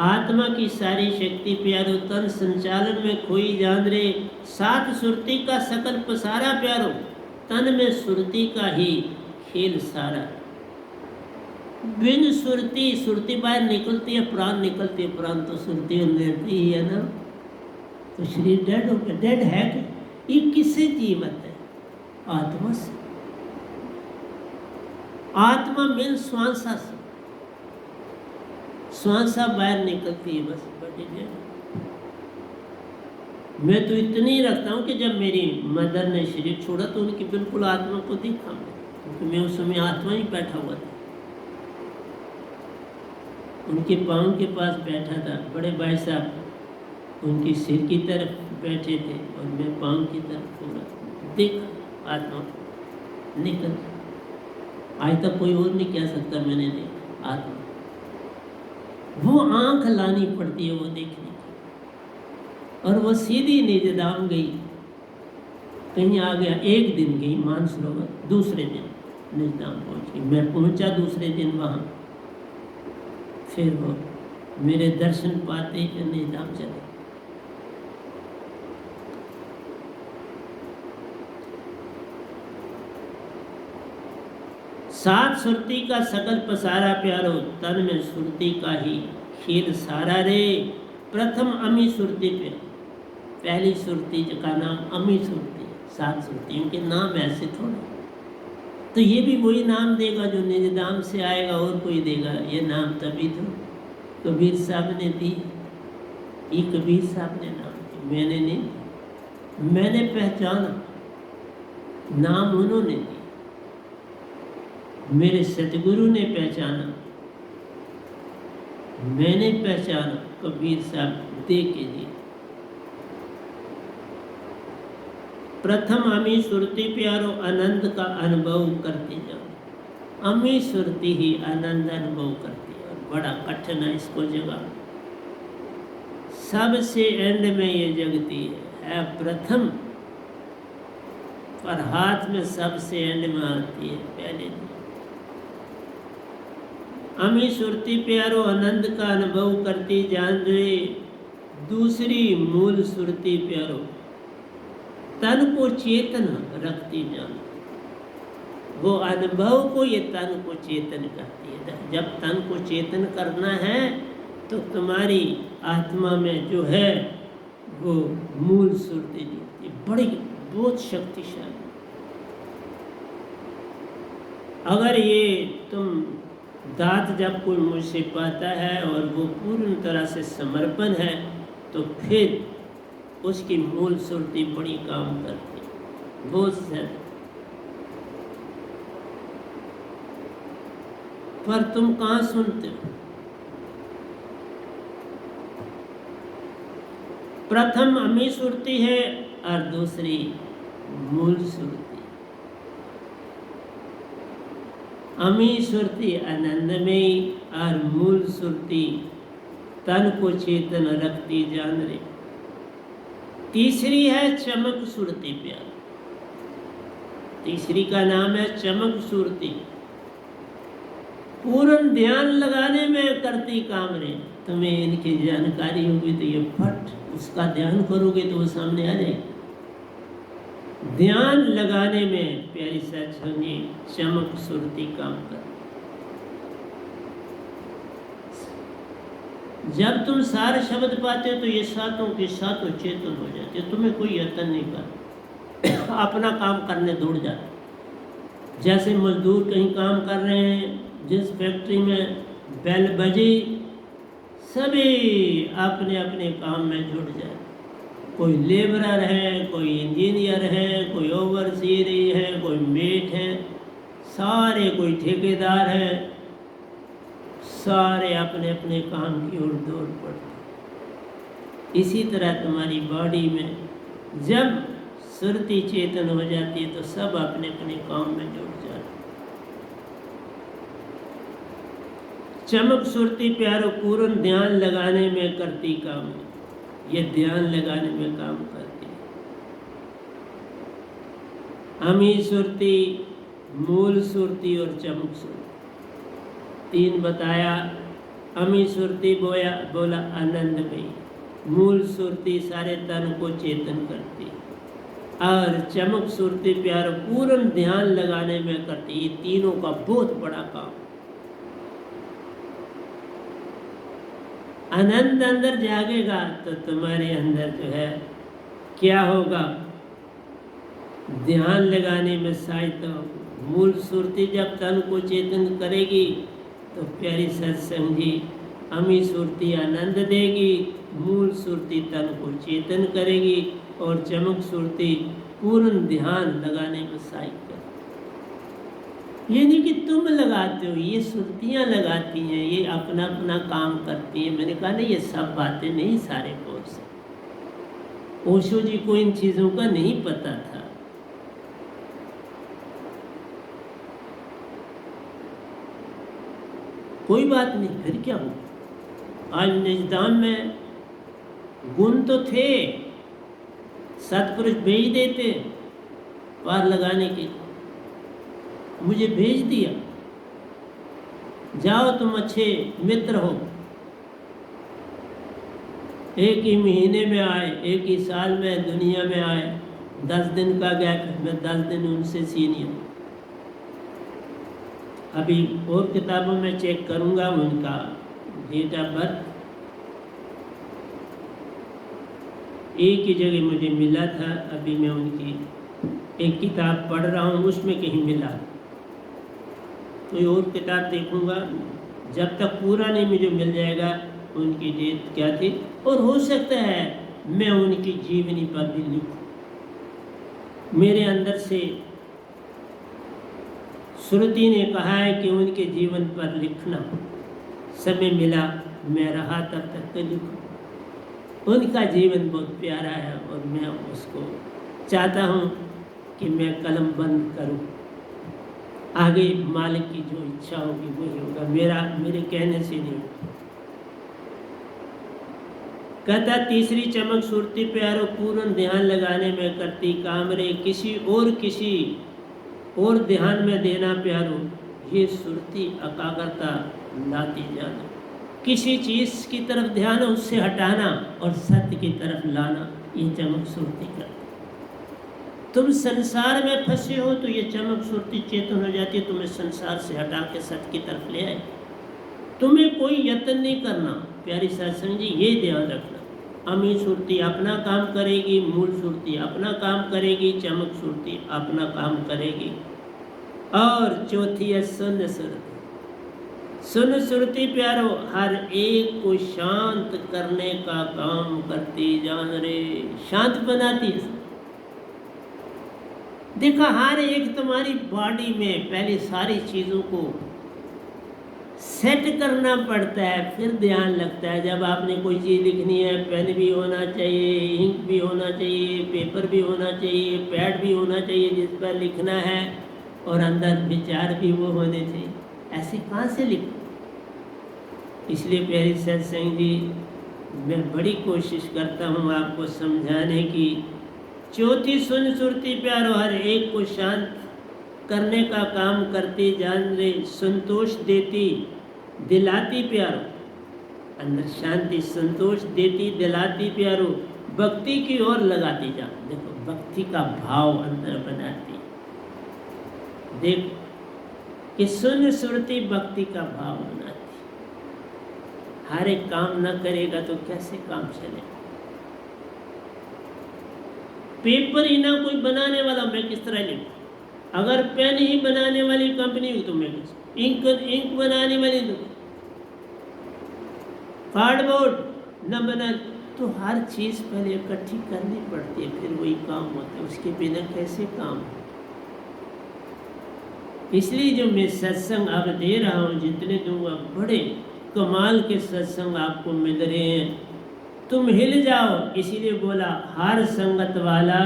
आत्मा की सारी शक्ति प्यारो, तन संचालन में खोई जान रे। 7 सुरती का सकल पसारा प्यारो, तन में सुरती का ही खेल सारा। बिन सुरती, सुरती बाहर निकलती है, प्राण निकलती है, प्राण तो सुरती रहती ही है ना। तो शरीर डेड हो गया। डेड है क्या? ये किससे जीवित है? आत्मा से। आत्मा मिल श्वासा से, श्वासा बाहर निकलती है, बस बड़ी डेड। मैं तो इतनी रखता हूँ कि जब मेरी मदर ने शरीर छोड़ा तो उनकी बिल्कुल आत्मा को देखा मैं, क्योंकि मैं उस समय आत्मा ही बैठा हुआ था, उनके पाँव के पास बैठा था। बड़े भाई साहब उनकी सिर की तरफ बैठे थे और मैं पाँव की तरफ पूरा देखा आत्मा को निकल। आज तक कोई और नहीं कह सकता मैंने देखा आत्मा। वो आंख लानी पड़ती है वो देखने की, और वो सीधी निजधाम गई, कहीं आ गया। एक दिन गई मानसरोवर, दूसरे दिन निजधाम पहुंच गई। मैं पहुंचा दूसरे दिन वहाँ, फिर वो मेरे दर्शन पाते ही फिर निजधाम चले। सात सुरती का सकल पसारा प्यारो, तन में सुरती का ही खीर सारा रे। प्रथम अमी सुरती पे, पहली सुरती का नाम अमी सुरती। सात सुरतियों के नाम ऐसे थोड़े, तो ये भी वही नाम देगा जो निजधाम से आएगा, और कोई देगा ये नाम तभी तो कबीर साहब ने दी। ये कबीर साहब ने नाम दी, मैंने नहीं। मैंने पहचाना, नाम उन्होंने दी, मेरे सतगुरु ने पहचाना, मैंने पहचाना, कबीर साहब दे के दिए। प्रथम अमी सुरती प्यारो, आनंद का अनुभव करती जाओ। अमी सुरती ही आनंद अनुभव करती है, और बड़ा कठिन है इसको जगा। सबसे एंड में ये जगती है प्रथम, पर हाथ में सबसे एंड में आती है पहले दिन। अमी सुरती प्यारो, आनंद का अनुभव करती जान रे। दूसरी मूल सुरती प्यारो, तन को चेतन रखती जान। वो अनुभव को ये तन को चेतन करती है। जब तन को चेतन करना है तो तुम्हारी आत्मा में जो है वो मूल सुरती जुड़ती, बड़ी बहुत शक्तिशाली। अगर ये तुम दात जब कोई मुझसे पाता है और वो पूर्ण तरह से समर्पण है, तो फिर उसकी मूल सुरती बड़ी काम करती है, बहुत ज्यादा। पर तुम कहाँ सुनते हो? प्रथम अमी सुरती है और दूसरी मूल सुरती। अमी सुरती आनंदमयी और मूल सुरती तन को चेतन रखती जान रे। तीसरी है चमक सुरती प्यार। तीसरी का नाम है चमक सुरती। पूर्ण ध्यान लगाने में करती काम रे। तुम्हें इनकी जानकारी होगी तो ये फट उसका ध्यान करोगे तो वो सामने आ जाएगी। ध्यान लगाने में प्यारी सत्संगी चमक सुरती काम कर। जब तुम सारे शब्द पाते हो तो ये सातों के सातों चेतन हो जाते, तुम्हें कोई यत्न नहीं कर, अपना काम करने दौड़ जाते। जैसे मजदूर कहीं काम कर रहे हैं, जिस फैक्ट्री में बेल बजी, सभी अपने अपने काम में जुट जाए। कोई लेबरर है, कोई इंजीनियर है, कोई ओवरसीयर है, कोई मेट है, सारे कोई ठेकेदार है, सारे अपने अपने काम की ओर दौड़ पड़ते। इसी तरह तुम्हारी बॉडी में जब सुरती चेतन हो जाती है तो सब अपने अपने काम में जुट जाते। चमक सुरती प्यारो, पूर्ण ध्यान लगाने में करती काम। ये ध्यान लगाने में काम करती है। अमी सुरती, मूल सुरती और चमक सुरती, तीन बताया। अमी सुरती बोला आनंदमयी, मूल सुरती सारे तन को चेतन करती, और चमक सुरती प्यारो पूर्ण ध्यान लगाने में करती। ये तीनों का बहुत बड़ा काम। आनंद अंदर जागेगा तो तुम्हारे अंदर जो है क्या होगा, ध्यान लगाने में सहायता होगी। मूल सुरती जब तन को चेतन करेगी तो प्यारी सत्संगी अमी सुरती आनंद देगी, मूल सुरती तन को चेतन करेगी और चमक सुरती पूर्ण ध्यान लगाने में सहायक करेगी। ये नहीं कि तुम लगाते हो, ये सुरतियाँ लगाती हैं, ये अपना अपना काम करती हैं। मैंने कहा नहीं, ये सब बातें नहीं सारे कोर्स। ओशो जी को इन चीज़ों का नहीं पता था। कोई बात नहीं, फिर क्या हो। आज निजदाम में गुण तो थे, सतपुरुष भेज देते पार लगाने के। मुझे भेज दिया, जाओ तुम अच्छे मित्र हो। एक ही महीने में आए, एक ही साल में दुनिया में आए, 10 दिन का गैप, मैं 10 दिन उनसे सीनियर। अभी और किताबों में चेक करूंगा उनका डेट ऑफ बर्थ। एक ही जगह मुझे मिला था, अभी मैं उनकी एक किताब पढ़ रहा हूँ, उसमें कहीं मिला। कोई और किताब देखूंगा, जब तक पूरा नहीं मुझे मिल जाएगा उनकी डेट क्या थी। और हो सकता है मैं उनकी जीवनी पर भी लिखूं। मेरे अंदर से श्रुति ने कहा है कि उनके जीवन पर लिखना, समय मिला मैं रहा तब तक तो लिखूं। उनका जीवन बहुत प्यारा है और मैं उसको चाहता हूँ कि मैं कलम बंद करूँ। आगे मालिक की जो इच्छा होगी वही होगा, मेरे कहने से नहीं। कहता तीसरी चमक सुरती प्यारो पूर्ण ध्यान लगाने में करती काम रे, किसी और ध्यान में देना प्यारो, ये सुरती एकाग्रता लाती जाना। किसी चीज़ की तरफ ध्यान उससे हटाना और सत्य की तरफ लाना, ये चमक सुरती करती। तुम संसार में फंसे हो तो ये चमक सुरती चेतन हो जाती है, तुम्हें संसार से हटा के सत्य की तरफ ले आए। तुम्हें कोई यत्न नहीं करना। प्यारी सत्संग जी, ये ध्यान रखना। अमी सुरती अपना काम करेगी, मूल सुरती अपना काम करेगी, चमक सुरती अपना काम करेगी। और चौथी है सुन सुरती। सुन सुरती प्यारो हर एक को शांत करने का काम करती जान रे, शांत बनाती है। देखा, हर एक तुम्हारी बॉडी में पहले सारी चीज़ों को सेट करना पड़ता है, फिर ध्यान लगता है। जब आपने कोई चीज़ लिखनी है, पेन भी होना चाहिए, इंक भी होना चाहिए, पेपर भी होना चाहिए, पैड भी होना चाहिए जिस पर लिखना है, और अंदर विचार भी वो होने चाहिए। ऐसे कहाँ से लिखो। इसलिए प्यारी सत्संग जी, मैं बड़ी कोशिश करता हूँ आपको समझाने की। चौथी सुन सुरती प्यारो हर एक को शांत करने का काम करती जान रे, संतोष देती दिलाती प्यारो। अंदर शांति, संतोष देती दिलाती प्यारो, भक्ति की ओर लगाती जा। देखो, भक्ति का भाव अंदर बनाती। देखो कि सुन सुरती भक्ति का भाव बनाती। हर एक काम न करेगा तो कैसे काम चलेगा। पेपर ही ना कोई बनाने वाला, मैं किस तरह लिखूं। अगर पेन ही बनाने वाली कंपनी हो तो मैं इंक बनाने वाली तो कार्डबोर्ड न बना, तो हर चीज़ पहले इकट्ठी करनी पड़ती है, फिर वही काम होता है। उसके बिना कैसे काम हो। इसलिए जो मैं सत्संग अब दे रहा हूँ, जितने दूंगा, बड़े कमाल के सत्संग आपको मिल रहे हैं। तुम हिल जाओ। इसीलिए बोला हर संगत वाला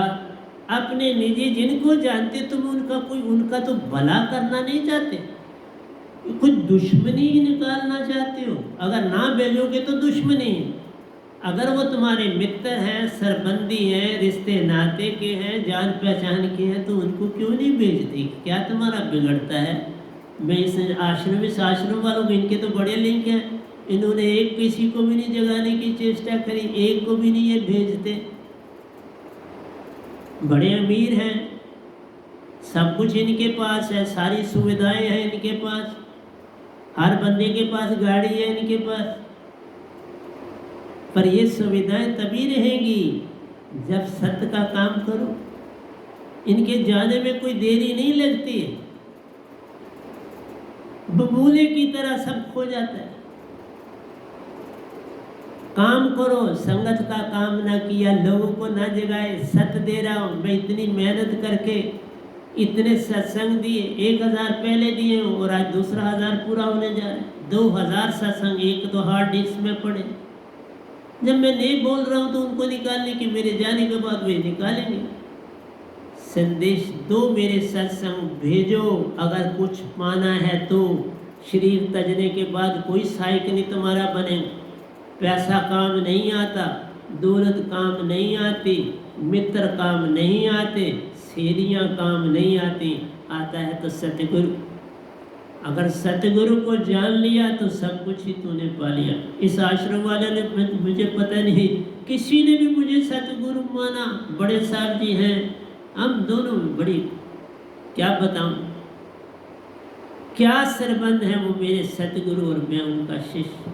अपने निजी, जिनको जानते तुम उनका तो भला करना नहीं चाहते, कुछ दुश्मनी ही निकालना चाहते हो। अगर ना भेजोगे तो दुश्मनी है। अगर वो तुम्हारे मित्र हैं, सरबंदी हैं, रिश्ते नाते के हैं, जान पहचान के हैं, तो उनको क्यों नहीं भेजते। क्या तुम्हारा बिगड़ता है। मैं इस आश्रम वालों को, इनके तो बड़े लिंक हैं। इन्होंने एक किसी को भी नहीं जगाने की चेष्टा करी, एक को भी नहीं ये भेजते। बड़े अमीर हैं, सब कुछ इनके पास है, सारी सुविधाएं हैं इनके पास, हर बंदे के पास गाड़ी है इनके पास। पर ये सुविधाएं तभी रहेंगी जब सत्य का काम करो। इनके जाने में कोई देरी नहीं लगती है। बबूले की तरह सब खो जाता है। काम करो, संगत का काम ना किया, लोगों को ना जगाए। सत्य दे रहा हूँ मैं, इतनी मेहनत करके इतने सत्संग दिए, 1000 पहले दिए और आज दूसरा 1000 पूरा होने जा रहा है। 2000 सत्संग एक तो हार्ड डिस्क में पड़े। जब मैं नहीं बोल रहा हूँ तो उनको निकालने की, मेरे जाने के बाद वे निकालेंगे। संदेश दो, मेरे सत्संग भेजो। अगर कुछ पाना है तो शरीर तजने के बाद कोई सहायक नहीं तुम्हारा बनेगा। पैसा काम नहीं आता, दौलत काम नहीं आती, मित्र काम नहीं आते, सेरियां काम नहीं आती, आता है तो सतगुरु। अगर सतगुरु को जान लिया तो सब कुछ ही तूने पा लिया। इस आश्रम वाले ने, मुझे पता नहीं किसी ने भी मुझे सतगुरु माना। बड़े साहब जी हैं, हम दोनों बड़ी, क्या बताऊं क्या संबंध है वो मेरे सतगुरु और मैं उनका शिष्य।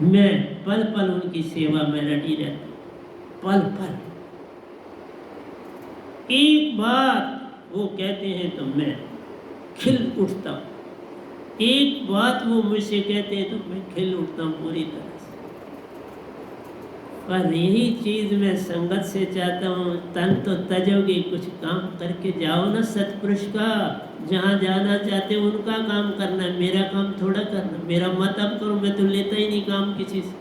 मैं पल पल उनकी सेवा में लगी रहती, पल पल एक बात वो कहते हैं तो मैं खिल उठता हूँ, एक बात वो मुझसे कहते हैं तो मैं खिल उठता हूँ पूरी तरह से। पर यही चीज मैं संगत से चाहता हूँ, तन तो तजोगे, कुछ काम करके जाओ ना सतपुरुष का। जहाँ जाना चाहते हो उनका काम करना है, मेरा काम थोड़ा करना। मेरा मत अब करो, मैं तो लेता ही नहीं काम किसी से।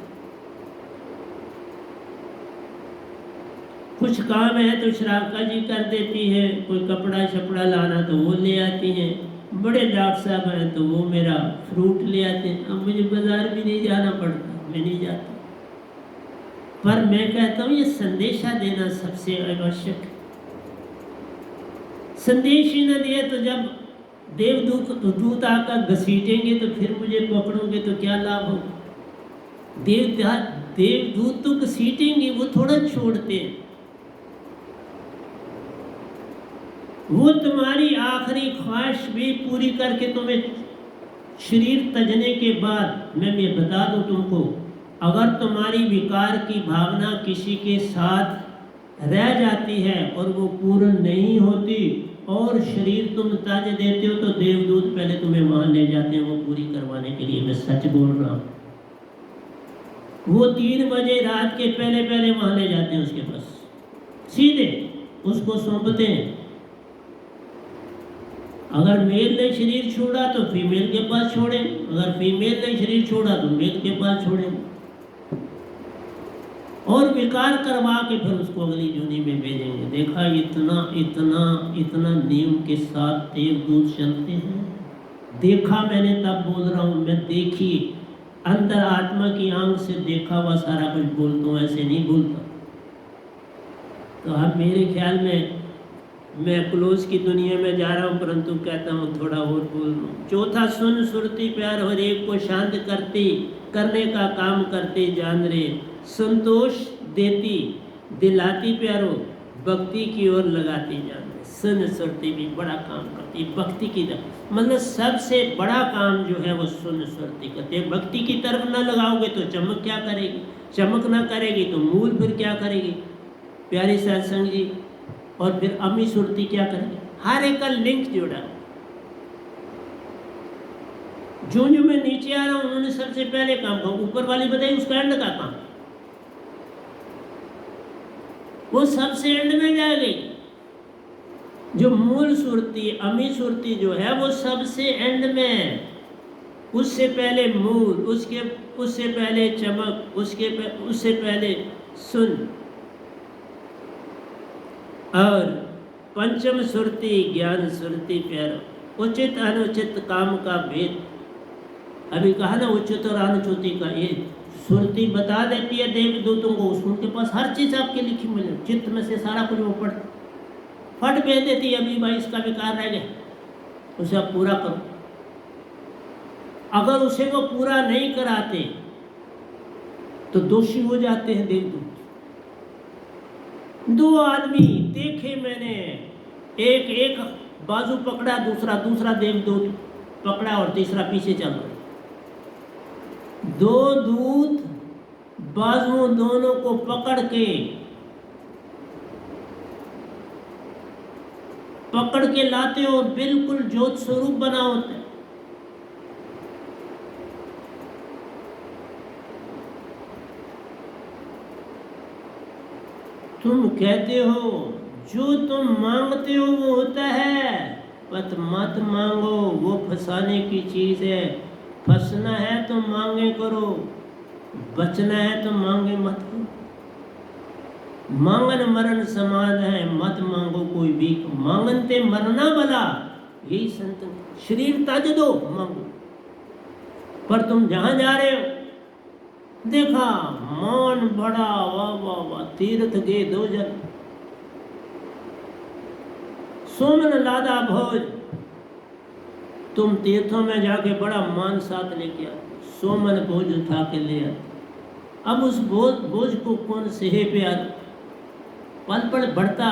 कुछ काम है तो श्रावका जी कर देती है, कोई कपड़ा शपड़ा लाना तो वो ले आती हैं। बड़े डॉक्टर साहब हैं तो वो मेरा फ्रूट ले आते हैं। अब मुझे बाजार भी नहीं जाना पड़ता, मैं नहीं जाता। पर मैं कहता हूँ ये संदेशा देना सबसे आवश्यक है। संदेश ही न दिए तो जब देवदूत आकर घसीटेंगे तो फिर मुझे पकड़ोगे तो क्या लाभ होगा। देवदूत तो घसीटेंगे, वो थोड़ा छोड़ते हैं। वो तुम्हारी आखिरी ख्वाहिश भी पूरी करके तुम्हें शरीर तजने के बाद, मैं ये बता दूं तुमको, अगर तुम्हारी विकार की भावना किसी के साथ रह जाती है और वो पूर्ण नहीं होती और शरीर तुम तज देते हो तो देवदूत पहले तुम्हें वहां ले जाते हैं वो पूरी करवाने के लिए। मैं सच बोल रहा हूँ। वो 3 बजे रात के पहले पहले वहां ले जाते हैं उसके पास, सीधे उसको सौंपते हैं। अगर मेल ने शरीर छोड़ा तो फीमेल के पास छोड़ें, अगर फीमेल ने शरीर छोड़ा तो मेल के पास छोड़ें, और विकार करवा के फिर उसको अगली जूनी में भेजेंगे। देखा इतना इतना इतना नियम के साथ देवदूत चलते हैं। देखा मैंने, तब बोल रहा हूँ मैं, देखी अंतर आत्मा की आंख से देखा हुआ सारा कुछ बोलता हूँ, ऐसे नहीं बोलता। तो अब मेरे ख्याल में मैं क्लोज की दुनिया में जा रहा हूँ, परंतु कहता हूँ थोड़ा और बोल रहा हूँ। चौथा, सुन सुरती प्यार हर एक को शांत करती, करने का काम करती जान रे, संतोष देती दिलाती प्यारो, भक्ति की ओर लगाती जान रे। सुन सुरती भी बड़ा काम करती, भक्ति की तरफ, मतलब सबसे बड़ा काम जो है वो सुन सुरती करती है। भक्ति की तरफ न लगाओगे तो चमक क्या करेगी, चमक ना करेगी तो मूल फिर क्या करेगी। प्यारे सत्संग जी, और फिर अमी सुरती क्या करेगी, हर एक का लिंक जोड़ा। जो मैं नीचे आ रहा हूं उन्होंने सबसे पहले काम का, ऊपर वाली बताई उसका एंड का काम, वो सबसे एंड में जाएगी। जो मूल सुरती अमी सुरती जो है वो सबसे एंड में, उससे पहले मूल, उससे पहले चमक, उससे पहले सुन, और पंचम सुरती ज्ञान सुरती प्यारो। उचित अनुचित काम का भेद, अभी कहा ना उचित और अनुचित का, ये सुरती बता देती है देवदूतों को। उनके पास हर चीज आपके लिखी मिले, चित्त में से सारा कुछ वो फट भेज देती है। अभी भाई इसका विकार रह गया, उसे आप पूरा करो। अगर उसे वो पूरा नहीं कराते तो दोषी हो जाते हैं देवदूत। 2 आदमी देखे मैंने, एक बाजू पकड़ा, दूसरा देवदूत पकड़ा और तीसरा पीछे चल रहा। 2 दूत बाजुओं दोनों को पकड़ के लाते और बिल्कुल ज्योत स्वरूप बना होता है। तुम कहते हो जो तुम मांगते हो वो होता है, मत मांगो, वो फंसाने की चीज़ है। फंसना है तो मांगे करो, बचना है तो मांगे मत करो। मांगन मरण समान है, मत मांगो कोई भीख, मांगन ते मरना भला। यही संत, शरीर तज दो मांगो। पर तुम जहां जा रहे हो, देखा मान बड़ा, वाह वाह वाह, तीर्थ गे 2 जन, सोमन लादा भोज। तुम तीर्थों में जाके बड़ा मान साथ लेके आते, सोमन भोज उठा के ले आते। अब उस बोझ को कौन सहे पे आते, पल पल बढ़ता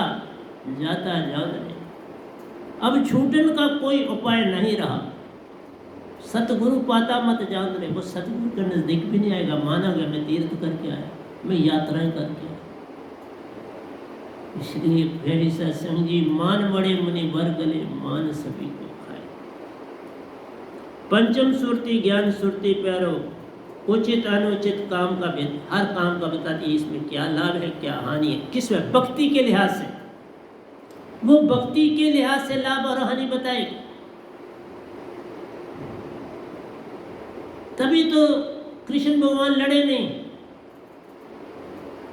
जाता जान रहे। अब छूटन का कोई उपाय नहीं रहा। सतगुरु पाता मत जान रहे, वो सतगुरु के नजदीक भी नहीं आएगा। माना गया मैं तीर्थ करके आया, मैं यात्राएं करके आया। इसलिए प्यारी सत्संग जी, मान बड़े मुनि बर गले, मान सभी को खाए। पंचम सुरती ज्ञान सुरती प्यारो, उचित अनुचित काम का भेद, हर काम का बताती है इसमें क्या लाभ है क्या हानि है। किसमें? भक्ति के लिहाज से, वो भक्ति के लिहाज से लाभ और हानि बताएगी। तभी तो कृष्ण भगवान लड़े नहीं।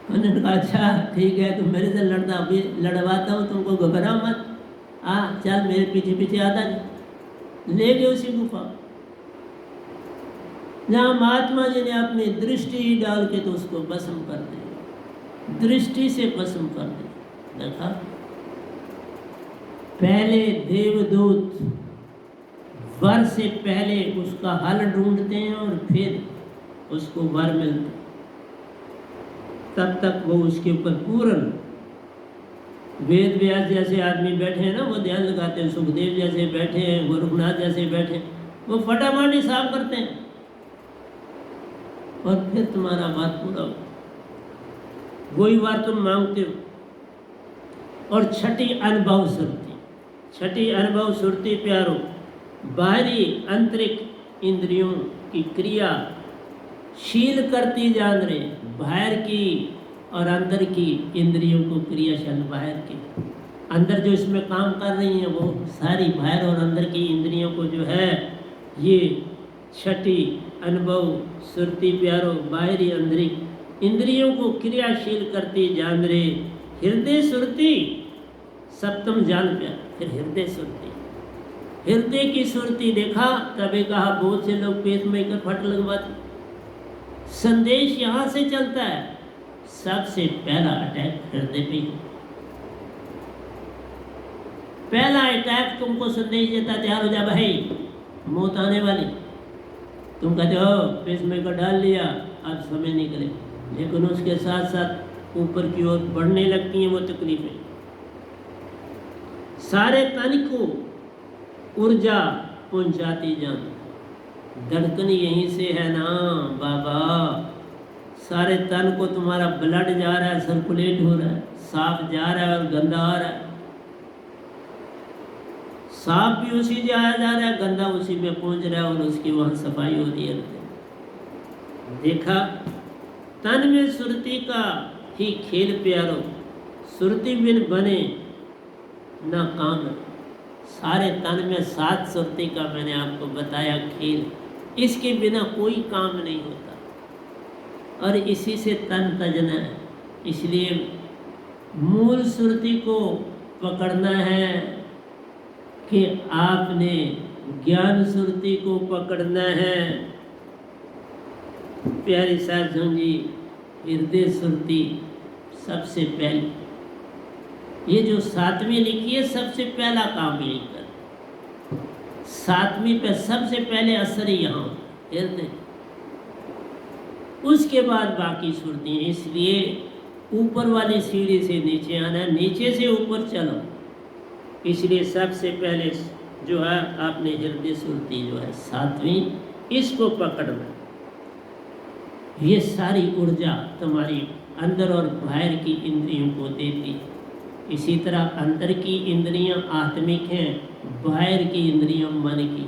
उन्होंने कहा अच्छा ठीक है, तुम मेरे से लड़ता, अभी लड़वाता हूँ, तुमको घबराओ मत, चल मेरे पीछे पीछे आता जा। ले गए उसी गुफा जहाँ महात्मा जी ने अपनी दृष्टि डाल के तो उसको भस्म कर दिया, दृष्टि से भस्म कर दिया। देखा, पहले देवदूत वर से पहले उसका हल ढूंढते हैं और फिर उसको वर मिलते, तब तक वो उसके ऊपर पूर्ण। वेद व्यास जैसे आदमी बैठे हैं ना, वो ध्यान लगाते हैं, सुखदेव जैसे बैठे हैं, गोरखनाथ जैसे बैठे, वो फटाफट हिसाब करते हैं और फिर तुम्हारा बात पूरा हो। वही बार तुम मांगते हो। और छठी अनुभव सुरती, छठी अनुभव सुरती प्यारो, बाहरी आंतरिक इंद्रियों की क्रिया शील करती जान रहे, बाहर की और अंदर की इंद्रियों को क्रियाशील, बाहर की अंदर जो इसमें काम कर रही हैं वो सारी बाहर और अंदर की इंद्रियों को जो है, ये छठी अनुभव सुरती प्यारो, बाहरी आंतरिक इंद्रियों को क्रियाशील करती जान रहे। हृदय सुरती सप्तम जान प्यार, फिर हृदय सुरती, हृदय की सुरती। देखा, तभी कहा बहुत से लोग पेट में कर फट लगवाते। संदेश यहाँ से चलता है, सबसे पहला अटैक हृदय पे। पहला अटैक तुमको संदेश देता, तैयार हो जा भाई, मौत आने वाली। तुम कहते हो पेसमेकर डाल लिया, अब समय निकले, लेकिन उसके साथ साथ ऊपर की ओर बढ़ने लगती हैं वो तकलीफें। सारे तन को ऊर्जा पहुंचाती जान, धड़कन यहीं से है ना बाबा। सारे तन को तुम्हारा ब्लड जा रहा है, सर्कुलेट हो रहा है, साफ जा रहा है और गंदा आ रहा है। साफ भी उसी जाया जा रहा है, गंदा उसी में पहुंच रहा है और उसकी वहाँ सफाई हो रही है। देखा, तन में सुरती का ही खेल प्यारो, सुरती बिन बने ना काम। सारे तन में 7 सुरती का मैंने आपको बताया खेल, इसके बिना कोई काम नहीं होता और इसी से तन तजना है। इसलिए मूल सुरती को पकड़ना है कि आपने ज्ञान सुरती को पकड़ना है। प्यारी साधु जी, हृदय सुरती सबसे पहले, ये जो 7वीं लिखी है सबसे पहला काम यही कर। 7वीं पे सबसे पहले असर ही यहाँ हृदय, उसके बाद बाकी सुरती। इसलिए ऊपर वाली सीढ़ी से नीचे आना, नीचे से ऊपर चलो। इसलिए सबसे पहले जो है आपने हृदय सुरती जो है 7वीं, इसको पकड़ना। ये सारी ऊर्जा तुम्हारी अंदर और बाहर की इंद्रियों को देती है। इसी तरह अंदर की इंद्रियां आत्मिक हैं, बाहर की इंद्रियां मन की।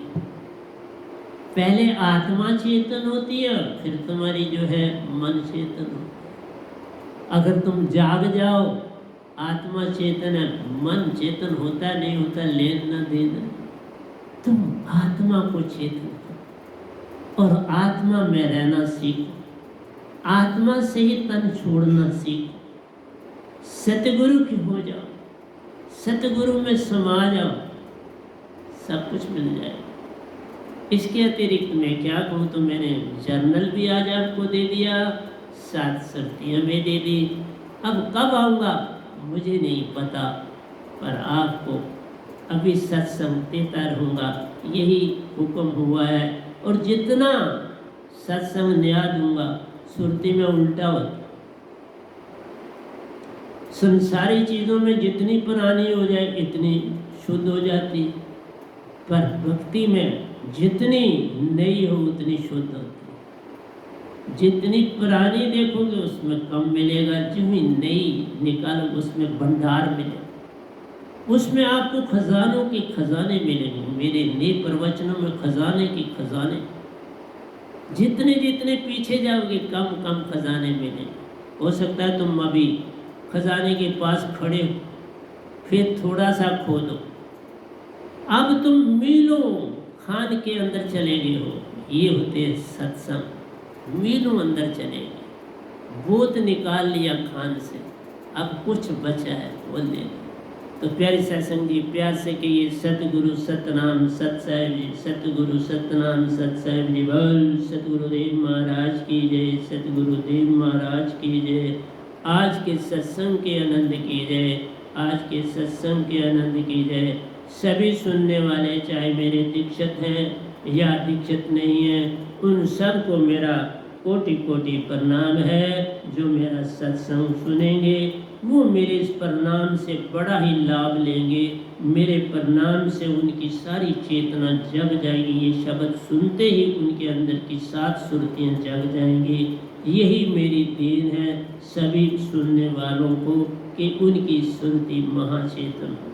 पहले आत्मा चेतन होती है, फिर तुम्हारी जो है मन चेतन होती अगर तुम जाग जाओ, आत्मा चेतन है, मन चेतन होता नहीं होता लेन न देना, तुम आत्मा को चेतन करो और आत्मा में रहना सीखो, आत्मा से ही तन छोड़ना सीखो, सतगुरु की हो जाओ, सतगुरु में समा जाओ, सब कुछ मिल जाएगा। इसके अतिरिक्त मैं क्या कहूँ, तो मैंने जर्नल भी आज आपको दे दिया, 7 शर्तियाँ भी दे दी। अब कब आऊँगा मुझे नहीं पता, पर आपको अभी सत्संग देता रहूँगा, यही हुक्म हुआ है। और जितना सत्संग नया दूंगा, सुरती में उल्टा होता, संसारी चीज़ों में जितनी पुरानी हो जाए इतनी शुद्ध हो जाती, पर भक्ति में जितनी नई हो उतनी शुद्ध होती। जितनी पुरानी देखोगे उसमें कम मिलेगा, जितनी नई निकालोगे उसमें भंडार मिलेगा, उसमें आपको खजानों के खजाने मिलेंगे। मेरे नए प्रवचनों में खजाने के खजाने, जितने जितने पीछे जाओगे कम कम खजाने मिलेंगे। हो सकता है तुम अभी खजाने के पास खड़े हो, फिर थोड़ा सा खोदो, अब तुम मीलों खान के अंदर चले गए हो। ये होते हैं सत्संग, मीलों अंदर चले गए, बहुत निकाल लिया खान से, अब कुछ बचा है वो ले लो। तो प्यारे सत्संग जी, प्यार से कहिए सतगुरु सतनाम सत साहिब जी, सतगुरु सतनाम सत साहिब जी। बोल सतगुरुदेव महाराज की जय, सतगुरुदेव महाराज की जय। आज के सत्संग के आनंद की जय, आज के सत्संग के आनंद की जय। सभी सुनने वाले, चाहे मेरे दीक्षित हैं या दीक्षित नहीं हैं, उन सब को मेरा कोटि कोटि प्रणाम है। जो मेरा सत्संग सुनेंगे वो मेरे इस प्रणाम से बड़ा ही लाभ लेंगे। मेरे प्रणाम से उनकी सारी चेतना जग जाएगी। ये शब्द सुनते ही उनके अंदर की 7 सुरतियाँ जग जाएंगी। यही मेरी देन है सभी सुनने वालों को कि उनकी सुरति महाचेतन हो।